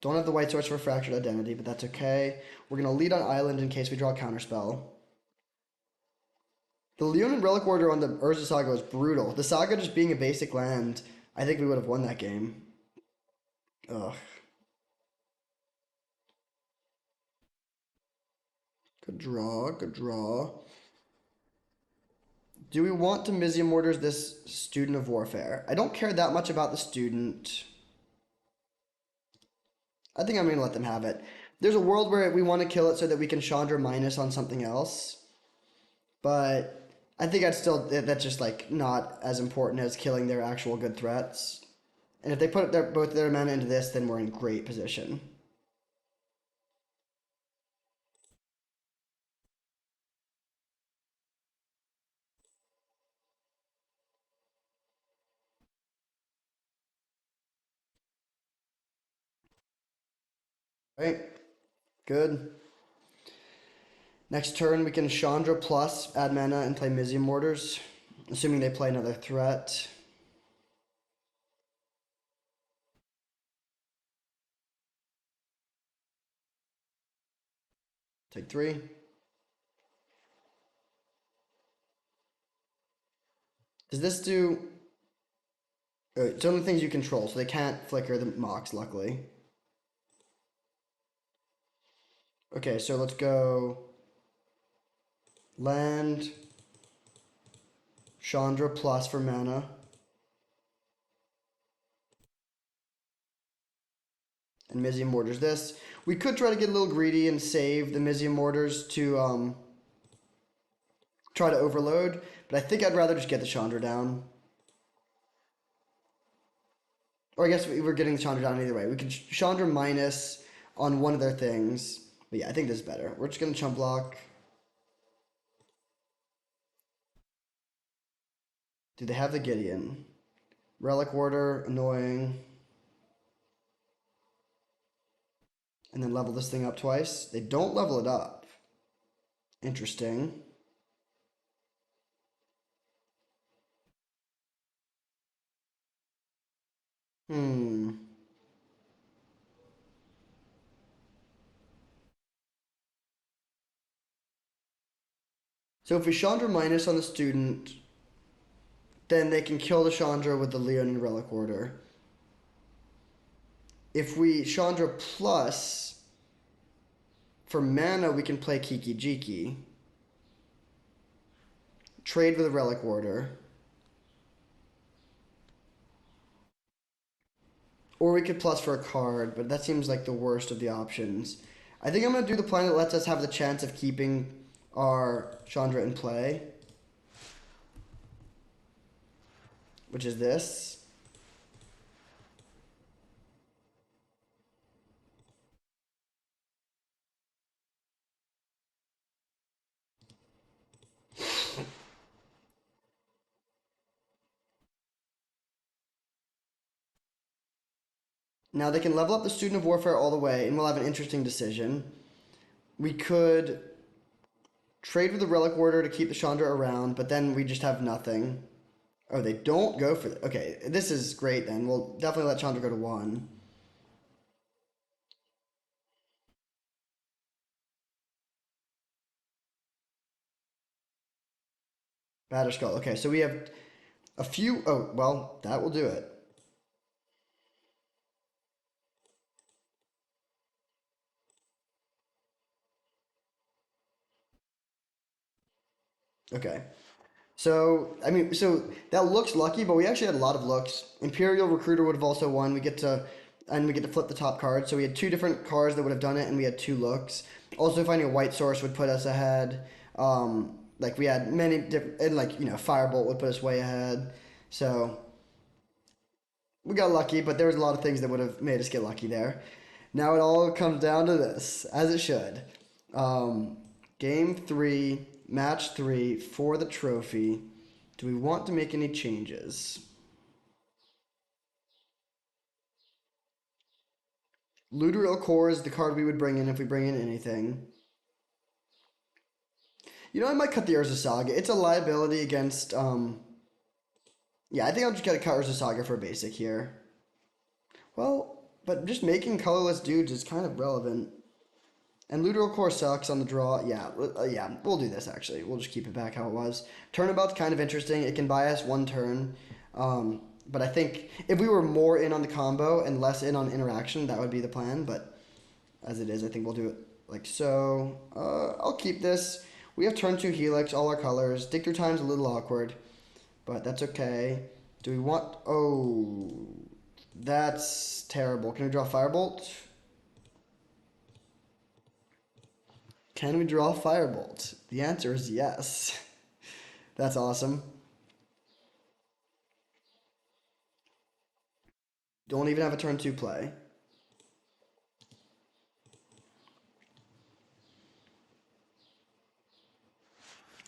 Don't have the white source for Fractured Identity, but that's okay. We're gonna lead on Island in case we draw a counterspell. The Leonin Relic Order on the Urza Saga was brutal. The Saga just being a basic land, I think we would have won that game. Ugh. Good draw, good draw. Do we want to Mizium Mortars this Student of Warfare? I don't care that much about the Student. I think I'm going to let them have it. There's a world where we want to kill it so that we can Chandra minus on something else. But I think I'd still, that's just like not as important as killing their actual good threats. And if they put both their mana into this, then we're in great position. Right? Good. Next turn, we can Chandra plus, add mana, and play Mizium Mortars, assuming they play another threat. Take 3. Does this do... it's only things you control, so they can't flicker the Mox, luckily. Okay, so let's go... Land... Chandra plus for mana. And Mizium Mortars this. We could try to get a little greedy and save the Mizium Mortars to try to overload, but I think I'd rather just get the Chandra down. Or I guess we were getting the Chandra down either way. We could Chandra minus on one of their things. But yeah, I think this is better. We're just going to chump block. Do they have the Gideon? Relic Order, annoying. And then level this thing up twice. They don't level it up. Interesting. Hmm. So if we Chandra minus on the student, then they can kill the Chandra with the Leonin Relic Order. If we Chandra plus, for mana we can play Kiki Jiki. Trade with a Relic Order. Or we could plus for a card, but that seems like the worst of the options. I think I'm going to do the plan that lets us have the chance of keeping our Chandra in play, which is this. Now they can level up the Student of Warfare all the way, and we'll have an interesting decision. We could trade with the Relic Order to keep the Chandra around, but then we just have nothing. Oh, they don't go for it. Okay, this is great then. We'll definitely let Chandra go to 1. Batterskull. Okay, so we have a few... Oh, well, that will do it. Okay. So, I mean, so that looks lucky, but we actually had a lot of looks. Imperial Recruiter would have also won. We get to flip the top card. So we had 2 different cards that would have done it, and we had 2 looks. Also, finding a white source would put us ahead. Like we had many different, and like Firebolt would put us way ahead. So We got lucky, but there was a lot of things that would have made us get lucky there. Now it all comes down to this, as it should. Um, Game three, match three for the trophy. Do we want to make any changes? Ludriel Core is the card we would bring in if we bring in anything. You know, I might cut the Urza Saga. It's a liability against. Yeah, I think I'll just get a cut Urza Saga for a basic here. Well, but just making colorless dudes is kind of relevant. And Ludriel Core sucks on the draw. Yeah, we'll do this actually. We'll just keep it back how it was. Turnabout's kind of interesting. It can buy us one turn. But I think if we were more in on the combo and less in on interaction, that would be the plan. But as it is, I think we'll do it like so. I'll keep this. We have turn 2 Helix, all our colors. Dig through time's a little awkward, but that's okay. Do we want... Oh, that's terrible. Can we draw Firebolt? Can we draw Firebolt? The answer is yes. That's awesome. Don't even have a turn 2 play.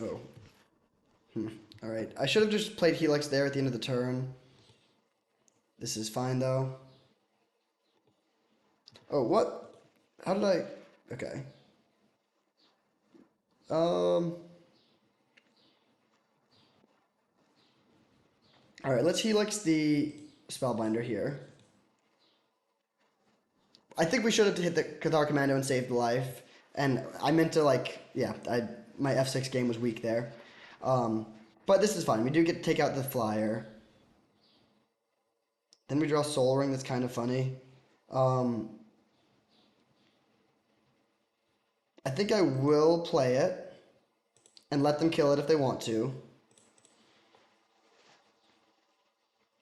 Oh. All right. I should have just played Helix there at the end of the turn. This is fine, though. Oh, what? How did I... Okay. Um... All right, let's Helix the Spellbinder here. I think we should have hit the Cathar Commando and saved the life. And I meant to, like, yeah, my F6 game was weak there. But this is fine. We do get to take out the flyer. Then we draw Soul Ring. That's kind of funny. I think I will play it and let them kill it if they want to.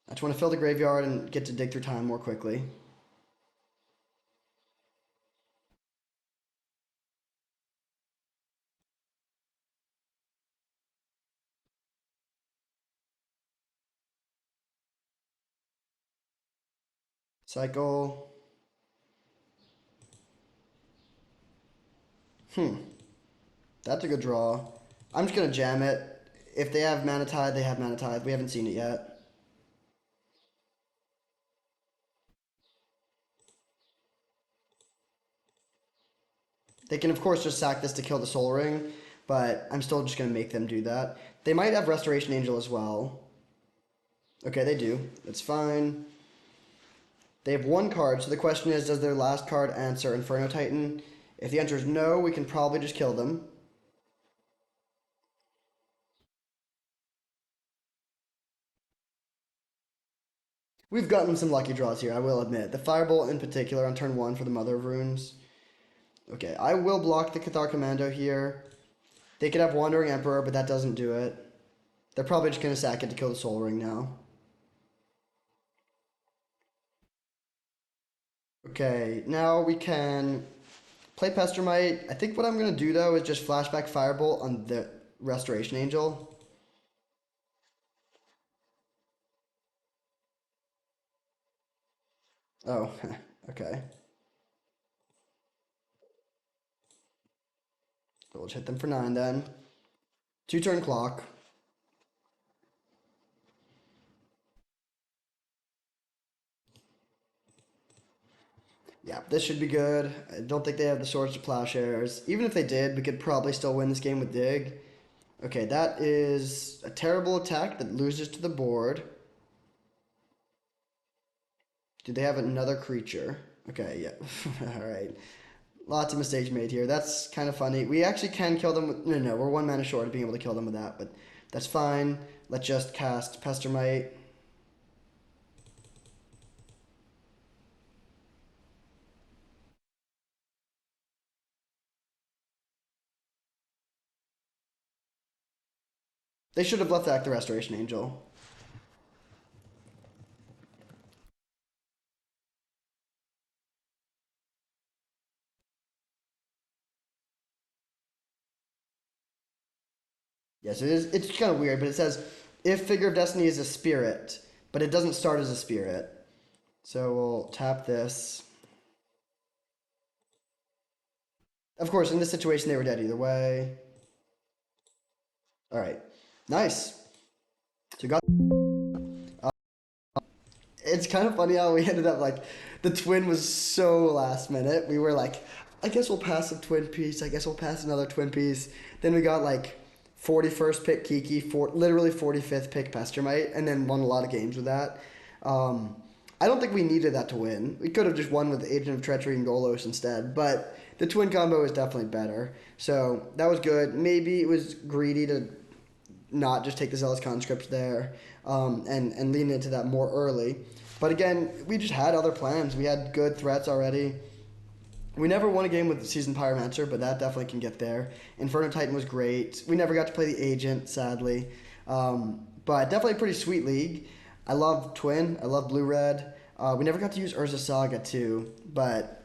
I just want to fill the graveyard and get to dig through time more quickly. Cycle. That's a good draw. I'm just gonna jam it. If they have Mana Tide, they have Mana Tide. We haven't seen it yet. They can of course just sack this to kill the Soul Ring, but I'm still just gonna make them do that. They might have Restoration Angel as well. Okay, they do. That's fine. They have one card, so the question is, does their last card answer Inferno Titan? If the answer is no, we can probably just kill them. We've gotten some lucky draws here, I will admit. The Firebolt in particular on turn 1 for the Mother of Runes. Okay, I will block the Cathar Commando here. They could have Wandering Emperor, but that doesn't do it. They're probably just going to sack it to kill the Soul Ring now. Okay, now we can play Pestermite. I think what I'm going to do, though, is just flashback Firebolt on the Restoration Angel. Oh, okay. We'll just hit them for 9 then. 2-turn clock. Yeah, this should be good. I don't think they have the Swords to Plowshares. Even if they did, we could probably still win this game with Dig. Okay, that is a terrible attack that loses to the board. Do they have another creature? Okay, yeah. All right. Lots of mistakes made here. That's kind of funny. We actually can kill them with... No, we're 1 mana short of being able to kill them with that, but that's fine. Let's just cast Pestermite. They should have left back the Restoration Angel. Yes, it is. It's kind of weird, but it says if Figure of Destiny is a spirit, but it doesn't start as a spirit. So we'll tap this. Of course, in this situation, they were dead either way. All right, nice. So we got. It's kind of funny how we ended up like the twin was so last minute. We were like, I guess we'll pass a twin piece. I guess we'll pass another twin piece. Then we got like 41st pick Kiki, literally 45th pick Pestermite, and then won a lot of games with that. Um, I don't think we needed that to win. We could have just won with Agent of Treachery and Golos instead, but the twin combo is definitely better. So that was good. Maybe it was greedy to not just take the Zealous Conscripts there and lean into that more early. But again, we just had other plans. We had good threats already. We never won a game with the Seasoned Pyromancer, but that definitely can get there. Inferno Titan was great. We never got to play the Agent, sadly. But definitely a pretty sweet league. I love Twin. I love Blue-Red. We never got to use Urza Saga, too. But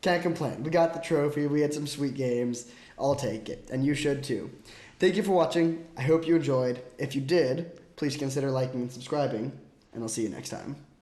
can't complain. We got the trophy. We had some sweet games. I'll take it. And you should, too. Thank you for watching. I hope you enjoyed. If you did, please consider liking and subscribing. And I'll see you next time.